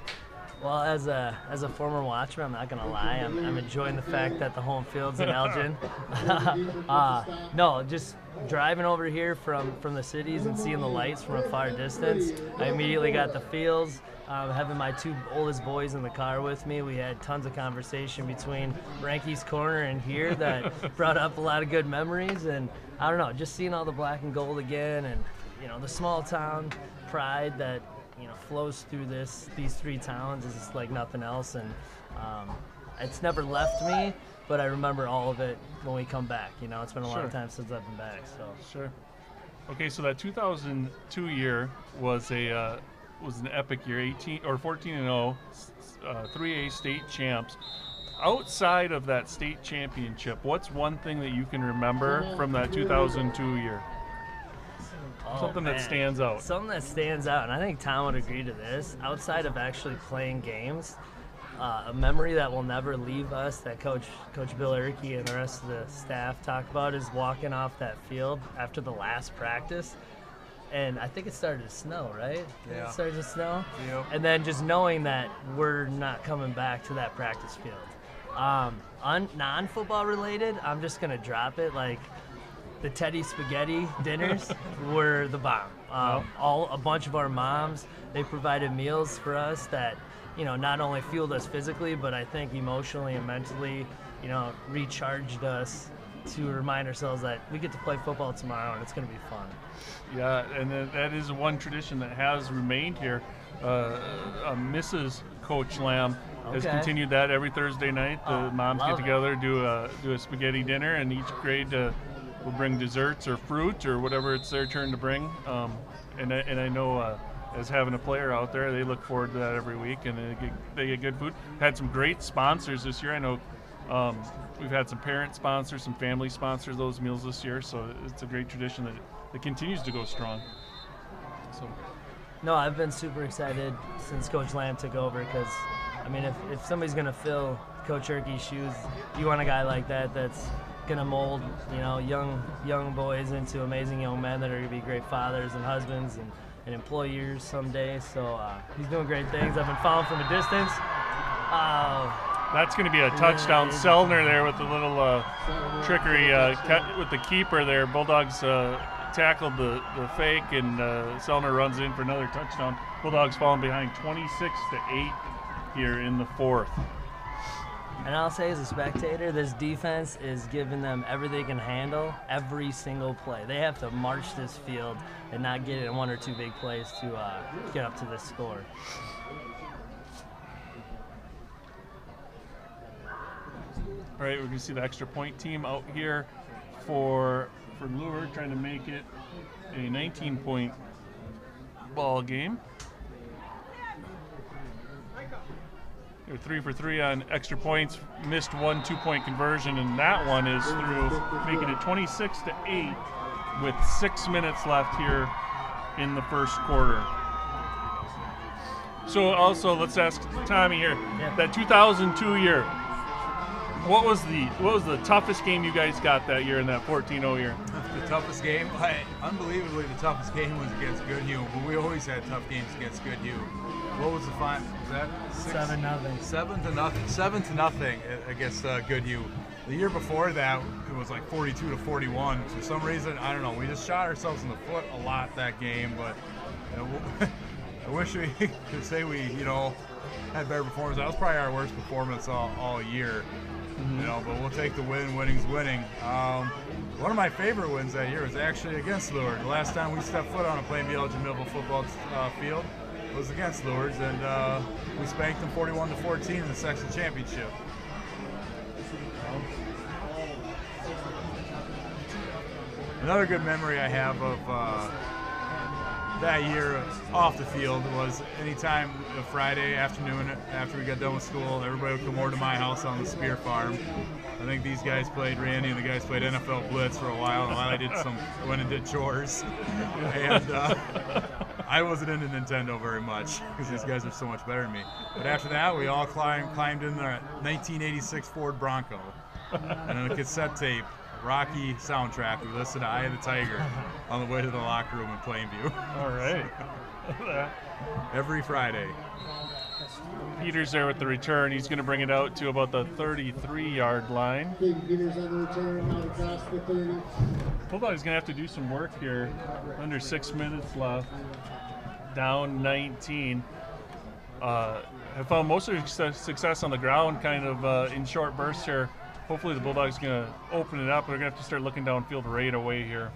Well, as a former watchman, I'm not gonna lie, I'm enjoying the fact that the home field's in Elgin. No, just driving over here from the cities and seeing the lights from a far distance, I immediately got the feels. Having my 2 oldest boys in the car with me, we had tons of conversation between Ranky's Corner and here that brought up a lot of good memories. And I don't know, just seeing all the black and gold again, and you know, the small town pride that flows through these 3 towns is just like nothing else. And it's never left me, but I remember all of it when we come back. You know, it's been a long time since I've been back. So sure. Okay, so that 2002 year was an epic year, 14-0, 3A state champs. Outside of that state championship, what's one thing that you can remember from that 2002 year? Something that stands out. Something that stands out, and I think Tom would agree to this. Outside of actually playing games, a memory that will never leave us that Coach Bill Erkey and the rest of the staff talk about is walking off that field after the last practice. And I think it started to snow, right? Yeah. It started to snow? Yep. And then just knowing that we're not coming back to that practice field. Non-football related, I'm just going to drop it. Like, the Teddy Spaghetti dinners were the bomb. A bunch of our moms, they provided meals for us that, not only fueled us physically, but I think emotionally and mentally, recharged us to remind ourselves that we get to play football tomorrow and it's going to be fun. Yeah, and that is one tradition that has remained here. Mrs. Coach Lamb has continued that every Thursday night. The moms get together, do a spaghetti dinner, and each grade will bring desserts or fruit or whatever it's their turn to bring. And I know as having a player out there, they look forward to that every week, and they get good food. Had some great sponsors this year. I know we've had some parent sponsors, some family sponsors those meals this year, so it's a great tradition that continues to go strong. So. No, I've been super excited since Coach Lamb took over because, I mean, if somebody's going to fill Coach Erkey's shoes, you want a guy like that that's going to mold, young boys into amazing young men that are going to be great fathers and husbands and employers someday. So he's doing great things. I've been following from a distance. That's going to be a touchdown. Sellner there with a little trickery with the keeper there. Bulldogs tackled the fake, and Sellner runs in for another touchdown. Bulldogs falling behind 26-8 here in the 4th. And I'll say as a spectator, this defense is giving them everything they can handle every single play. They have to march this field and not get it in 1 or 2 big plays to get up to this score. All right, we're going to see the extra point team out here for Lourdes, trying to make it a 19-point ball game. They're 3 for 3 on extra points, missed 1 2-point conversion, and that one is through, making it 26-8 with 6 minutes left here in the first quarter. So also, let's ask Tommy here, that 2002 year, what was the toughest game you guys got that year in that 14-0 year? The toughest game? Unbelievably, the toughest game was against Goodhue, but we always had tough games against Goodhue. What was the final? Was that 7-0. 7-0 against Goodhue. The year before that, it was like 42-41. For some reason, I don't know. We just shot ourselves in the foot a lot that game, but I wish we could say we, had better performance. That was probably our worst performance all year. But we'll take the win. Winning's winning. One of my favorite wins that year was actually against Lourdes. The last time we stepped foot on a Plainview Elgin Millville football field was against Lourdes, and we spanked them 41-14 in the section championship. Another good memory I have of that year off the field was anytime a Friday afternoon after we got done with school, everybody would come over to my house on the Spear Farm. I think these guys played, Randy and the guys played NFL Blitz for a while, and while I went and did chores. And I wasn't into Nintendo very much because these guys are so much better than me. But after that, we all climbed in the 1986 Ford Bronco, and on a cassette tape, Rocky soundtrack, we listened to Eye of the Tiger on the way to the locker room in Plainview. All right. Every Friday. Peter's there with the return. He's going to bring it out to about the 33-yard line. Big Peters on the return, out across the 30. Bulldogs going to have to do some work here. Under 6 minutes left. Down 19. Have found most of their success on the ground kind of in short bursts here. Hopefully the Bulldogs going to open it up. They're going to have to start looking downfield right away here.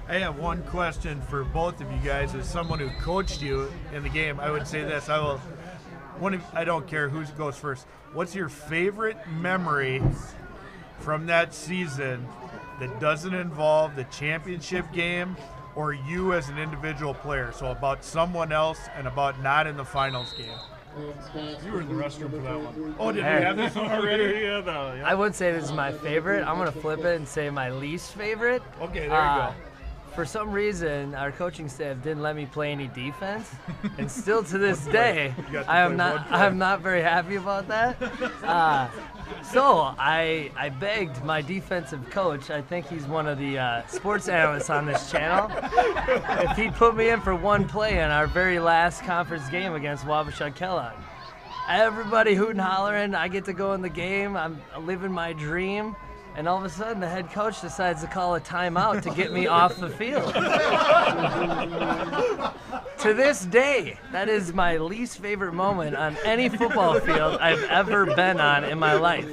I have one question for both of you guys. As someone who coached you in the game, I would say this. I don't care who goes first. What's your favorite memory from that season that doesn't involve the championship game or you as an individual player? So about someone else and about not in the finals game. You were in the restroom for that one. Oh, did you have this one already? Yeah. I wouldn't say this is my favorite. I'm going to flip it and say my least favorite. Okay, there you go. For some reason, our coaching staff didn't let me play any defense, and still to this day, I'm not very happy about that. So I begged my defensive coach, I think he's one of the sports analysts on this channel, if he'd put me in for one play in our very last conference game against Wabasha Kellogg. Everybody hooting, hollering, I get to go in the game, I'm living my dream. And all of a sudden, the head coach decides to call a timeout to get me off the field. To this day, that is my least favorite moment on any football field I've ever been on in my life.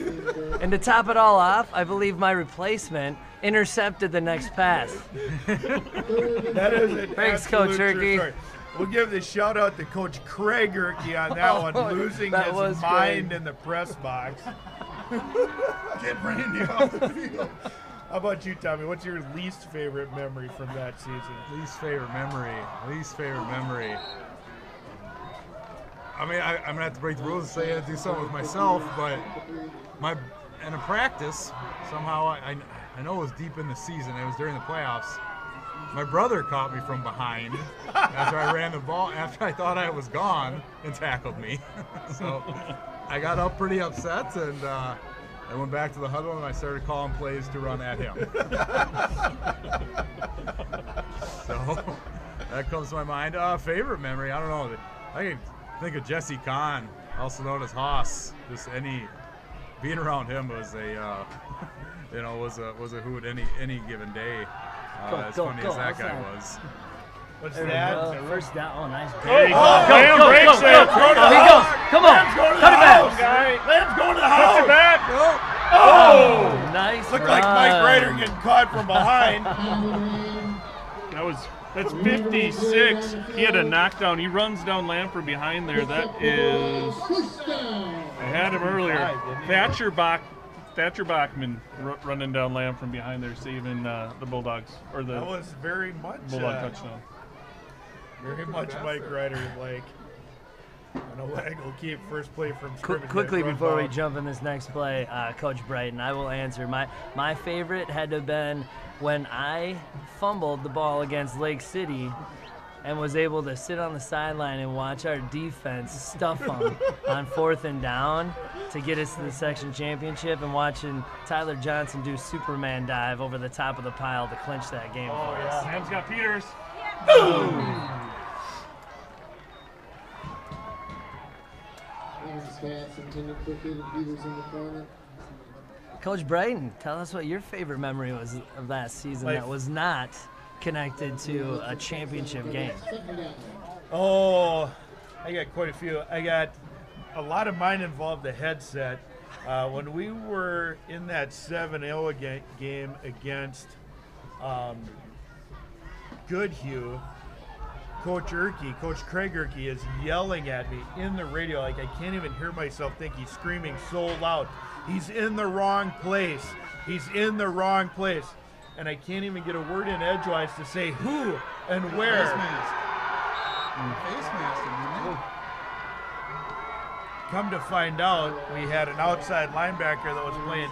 And to top it all off, I believe my replacement intercepted the next pass. That is an Thanks, Coach Herky. story. We'll give the shout out to Coach Craig Herky on that one, losing his mind in the press box. Get Randy off the field. How about you, Tommy? What's your least favorite memory from that season? Least favorite memory. I mean, I'm going to have to break the rules and say I had to do something with myself, but in a practice, somehow, I know it was deep in the season, it was during the playoffs, my brother caught me from behind after I ran the ball, after I thought I was gone, and tackled me. So I got up pretty upset, and I went back to the huddle, and I started calling plays to run at him. So that comes to my mind. Favorite memory, I don't know. I can think of Jesse Kahn, also known as Haas. Just being around him was a was a hoot any given day. As funny as that guy was. What's that? First down. Oh, nice. Lamb breaks it. He goes. Come on. Cut it back. Lamb's going to the house. Cut it back. Oh, Nice. Looked like Mike Ryder getting caught from behind. That's 56. He had a knockdown. He runs down Lamb from behind there. That is. I had him earlier. Thatcher Bachman running down Lamb from behind there, saving the Bulldogs That was very much Bulldog touchdown. Very much Mike Ryder, like on a leg will keep first play from scrimmage. Quickly before we jump in this next play, Coach Brighton, I will answer. My favorite had to have been when I fumbled the ball against Lake City and was able to sit on the sideline and watch our defense stuff them on 4th and down. to get us to the section championship, and watching Tyler Johnson do Superman dive over the top of the pile to clinch that game for us. Sam's got Peters. Coach Brighton, tell us what your favorite memory was of that season that was not connected to a championship game. Oh, I got quite a few. I got a lot of mine involved the headset. When we were in that 7-0 game against Goodhue, Coach Craig Erkey is yelling at me in the radio. Like, I can't even hear myself think. He's screaming so loud. He's in the wrong place. He's in the wrong place. And I can't even get a word in edgewise to say who and where. Face mask. Face mask. Come to find out, we had an outside linebacker that was playing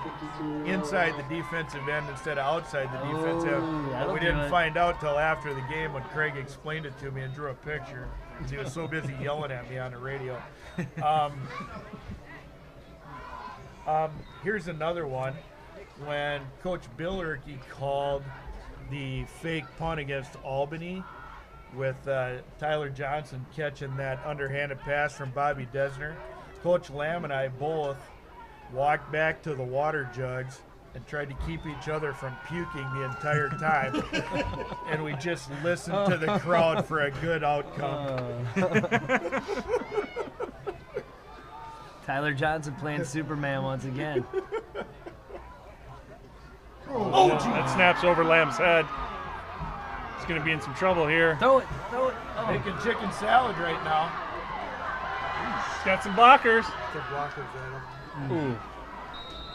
inside the defensive end instead of outside the defensive end. But we didn't find out till after the game when Craig explained it to me and drew a picture because he was so busy yelling at me on the radio. Here's another one. When Coach Bill Erkey called the fake punt against Albany with Tyler Johnson catching that underhanded pass from Bobby Desner, Coach Lamb and I both walked back to the water jugs and tried to keep each other from puking the entire time. And we just listened to the crowd for a good outcome. Tyler Johnson playing Superman once again. That snaps over Lamb's head. He's going to be in some trouble here. Throw it. Oh. Making chicken salad right now. He's got some blockers. Ooh.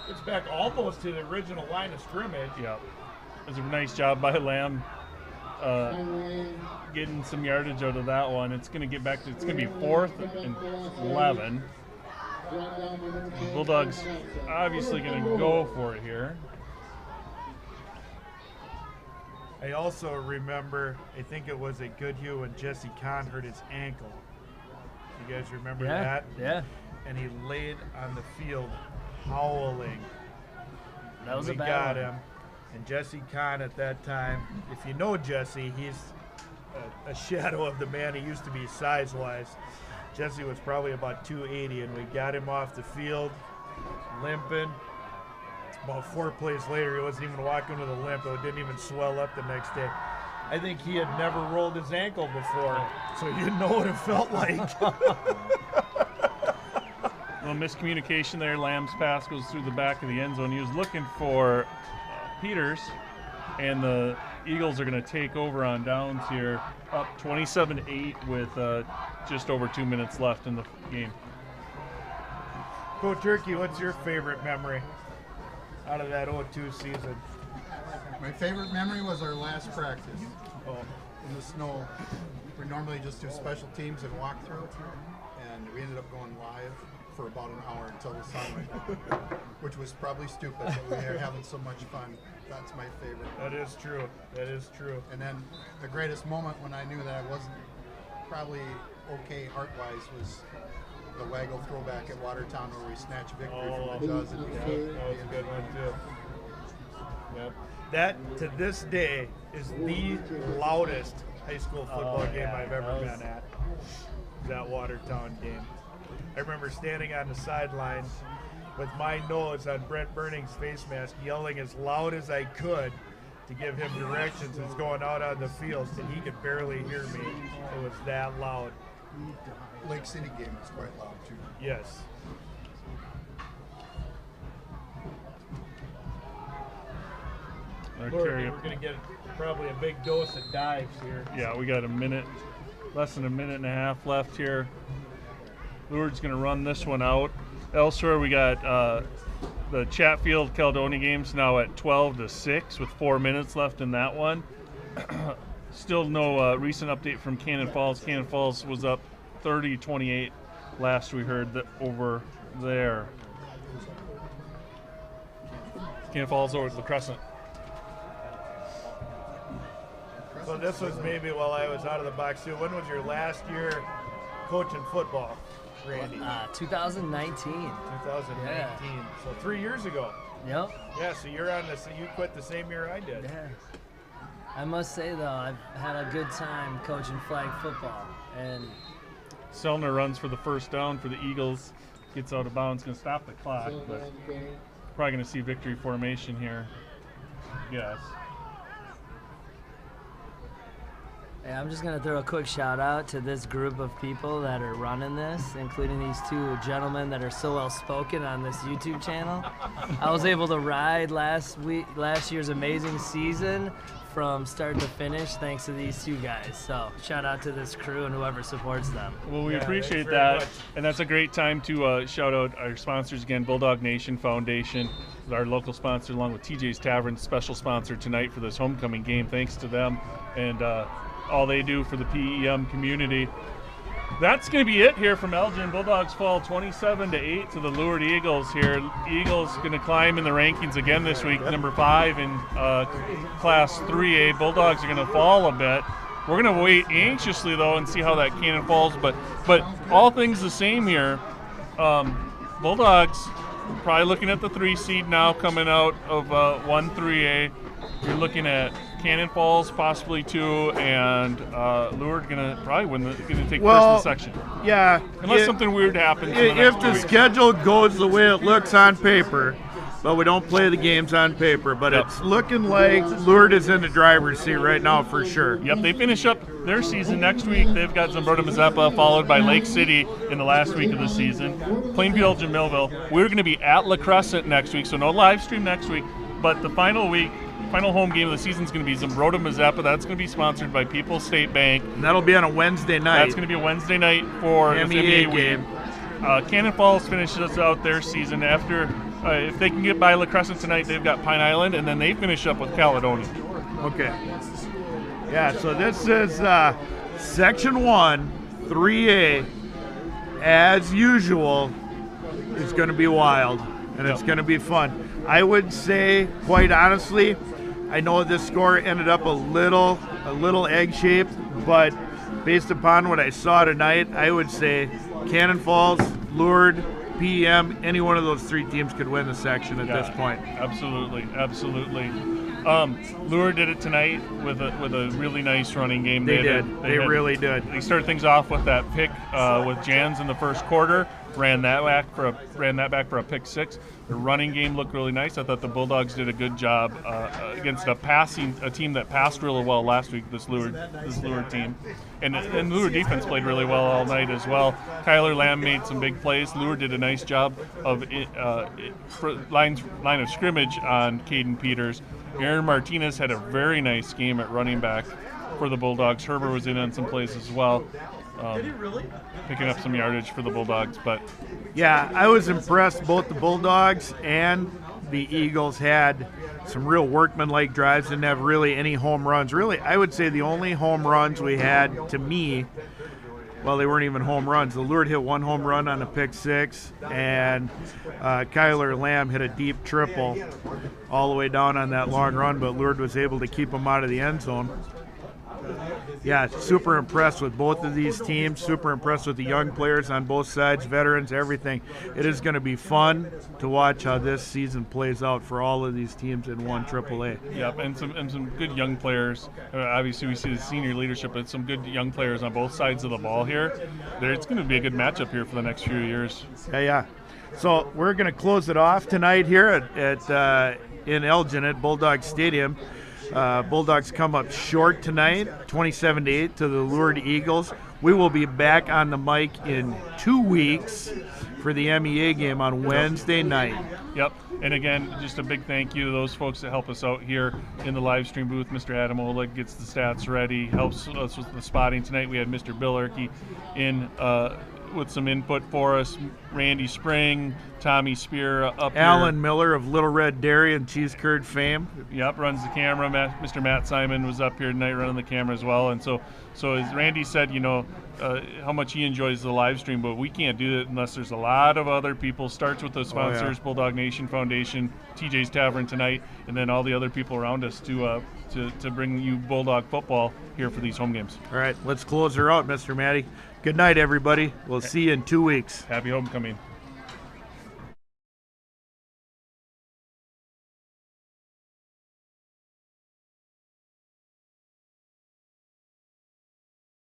It's back almost to the original line of scrimmage. Yeah. It was a nice job by Lamb getting some yardage out of that one. It's going to get back to, it's going to be 4th and 11. Bulldogs obviously going to go for it here. I also remember, I think it was at Goodhue when Jesse Kahn hurt his ankle. You guys remember that? Yeah. And he laid on the field howling. That was we a bad got one. him. And Jesse Kahn at that time, if you know Jesse, he's a shadow of the man he used to be size-wise. Jesse was probably about 280, and we got him off the field limping. About 4 plays later, he wasn't even walking with a limp. It didn't even swell up the next day. I think he had never rolled his ankle before, so he didn't know what it felt like. A little miscommunication there. Lamb's pass goes through the back of the end zone. He was looking for Peters, and the Eagles are going to take over on downs here, up 27-8 with just over 2 minutes left in the game. Coach Erkey, what's your favorite memory out of that 0-2 season? My favorite memory was our last practice. In the snow. We normally just do special teams and walk through, and we ended up going live for about an hour until the sun went down, which was probably stupid, but we were having so much fun. That's my favorite. That is true. That is true. And then the greatest moment when I knew that I wasn't probably okay heart-wise was the waggle throwback at Watertown where we snatched victory from the jaws of defeat. That was a good one too. Yep. That, to this day, is the loudest high school football game I've ever been at. That Watertown game. I remember standing on the sidelines with my nose on Brent Burning's face mask, yelling as loud as I could to give him directions as going out on the field, and he could barely hear me. It was that loud. Lake City game was quite loud too. Yes. Lord, we're going to get probably a big dose of dives here. Yeah, we got less than a minute and a half left here. Lourdes going to run this one out. Elsewhere, we got the Chatfield-Caledonia games now at 12-6 with 4 minutes left in that one. Still no recent update from Cannon Falls. Cannon Falls was up 30-28 last we heard over there. Cannon Falls over to the Crescent. So this was maybe while I was out of the box too. When was your last year coaching football? Randy? 2019. 2019. Yeah. So 3 years ago. Yep. Yeah, so you're on this. You quit the same year I did. Yeah. I must say though, I've had a good time coaching flag football, and Selner runs for the first down for the Eagles. Gets out of bounds, going to stop the clock, but probably going to see victory formation here. Yes. yeah, I'm just gonna throw a quick shout out to this group of people that are running this, including these two gentlemen that are so well spoken on this YouTube channel. I was able to ride last year's amazing season from start to finish thanks to these two guys. So shout out to this crew and whoever supports them. Well, we appreciate thanks very that, much. and that's a great time to shout out our sponsors again. Bulldog Nation Foundation, our local sponsor, along with TJ's Tavern, special sponsor tonight for this homecoming game. Thanks to them and all they do for the PEM community. That's going to be it here from Elgin. Bulldogs fall 27-8 to the Lourdes Eagles here. Eagles going to climb in the rankings again this week, number 5 in Class 3A. Bulldogs are going to fall a bit. We're going to wait anxiously, though, and see how that cannon falls. But all things the same here. Bulldogs probably looking at the 3 seed now coming out of 1-3A. You're looking at Cannon Falls, possibly 2, and Lourdes gonna probably take first in the section. Yeah. Unless something weird happens. If the schedule goes the way it looks on paper, but we don't play the games on paper, but it's looking like Lourdes is in the driver's seat right now for sure. Yep, they finish up their season next week. They've got Zumbrota-Mazeppa, followed by Lake City in the last week of the season. Plainfield and Millville. We're going to be at La Crescent next week, so no live stream next week, but the final home game of the season is going to be Zumbrota-Mazeppa. That's going to be sponsored by People's State Bank. And that'll be on a Wednesday night. That's going to be a Wednesday night for this MEA game. Cannon Falls finishes out their season after, if they can get by La Crescent tonight, they've got Pine Island, and then they finish up with Caledonia. Okay. Yeah, so this is Section 1, 3A. As usual, it's going to be wild, and it's going to be fun. I would say, quite honestly, I know this score ended up a little egg-shaped, but based upon what I saw tonight, I would say Cannon Falls, Lourdes, PEM, any one of those 3 teams could win the section at this point. Absolutely. Lourdes did it tonight with a really nice running game. They really did. They started things off with that pick with Jans in the first quarter. Ran that back for a pick 6. The running game looked really nice. I thought the Bulldogs did a good job against a team that passed really well last week. This Lourdes team, and Lourdes defense played really well all night as well. Kyler Lamb made some big plays. Lourdes did a nice job of line of scrimmage on Caden Peters. Aaron Martinez had a very nice game at running back for the Bulldogs. Herbert was in on some plays as well. Picking up some yardage for the Bulldogs, but yeah, I was impressed. Both the Bulldogs and the Eagles had some real workmanlike drives. Didn't have really any home runs. Really, I would say the only home runs we had, to me, well, they weren't even home runs. The Lourdes hit 1 home run on a pick 6, and Kyler Lamb hit a deep triple all the way down on that long run, but Lourdes was able to keep him out of the end zone. Yeah, super impressed with both of these teams, super impressed with the young players on both sides, veterans, everything. It is going to be fun to watch how this season plays out for all of these teams in 1 AAA. Yep, and some good young players. Obviously, we see the senior leadership, but some good young players on both sides of the ball here. It's going to be a good matchup here for the next few years. Yeah. So we're going to close it off tonight here at in Elgin at Bulldog Stadium. Bulldogs come up short tonight, 27-8 to the Lourdes Eagles. We will be back on the mic in 2 weeks for the MEA game on Wednesday night. Yep, and again, just a big thank you to those folks that help us out here in the live stream booth. Mr. Adam Oleg gets the stats ready, helps us with the spotting tonight. We had Mr. Bill Erkey in with some input for us. Randy Spring, Tommy Spear up here. Alan Miller of Little Red Dairy and Cheese Curd fame. Yep, runs the camera. Mr. Matt Simon was up here tonight running the camera as well. And so as Randy said, how much he enjoys the live stream, but we can't do it unless there's a lot of other people. Starts with the sponsors, Bulldog Nation Foundation, TJ's Tavern tonight, and then all the other people around us to to bring you Bulldog football here for these home games. All right, let's close her out, Mr. Matty. Good night, everybody. We'll see you in 2 weeks. Happy homecoming.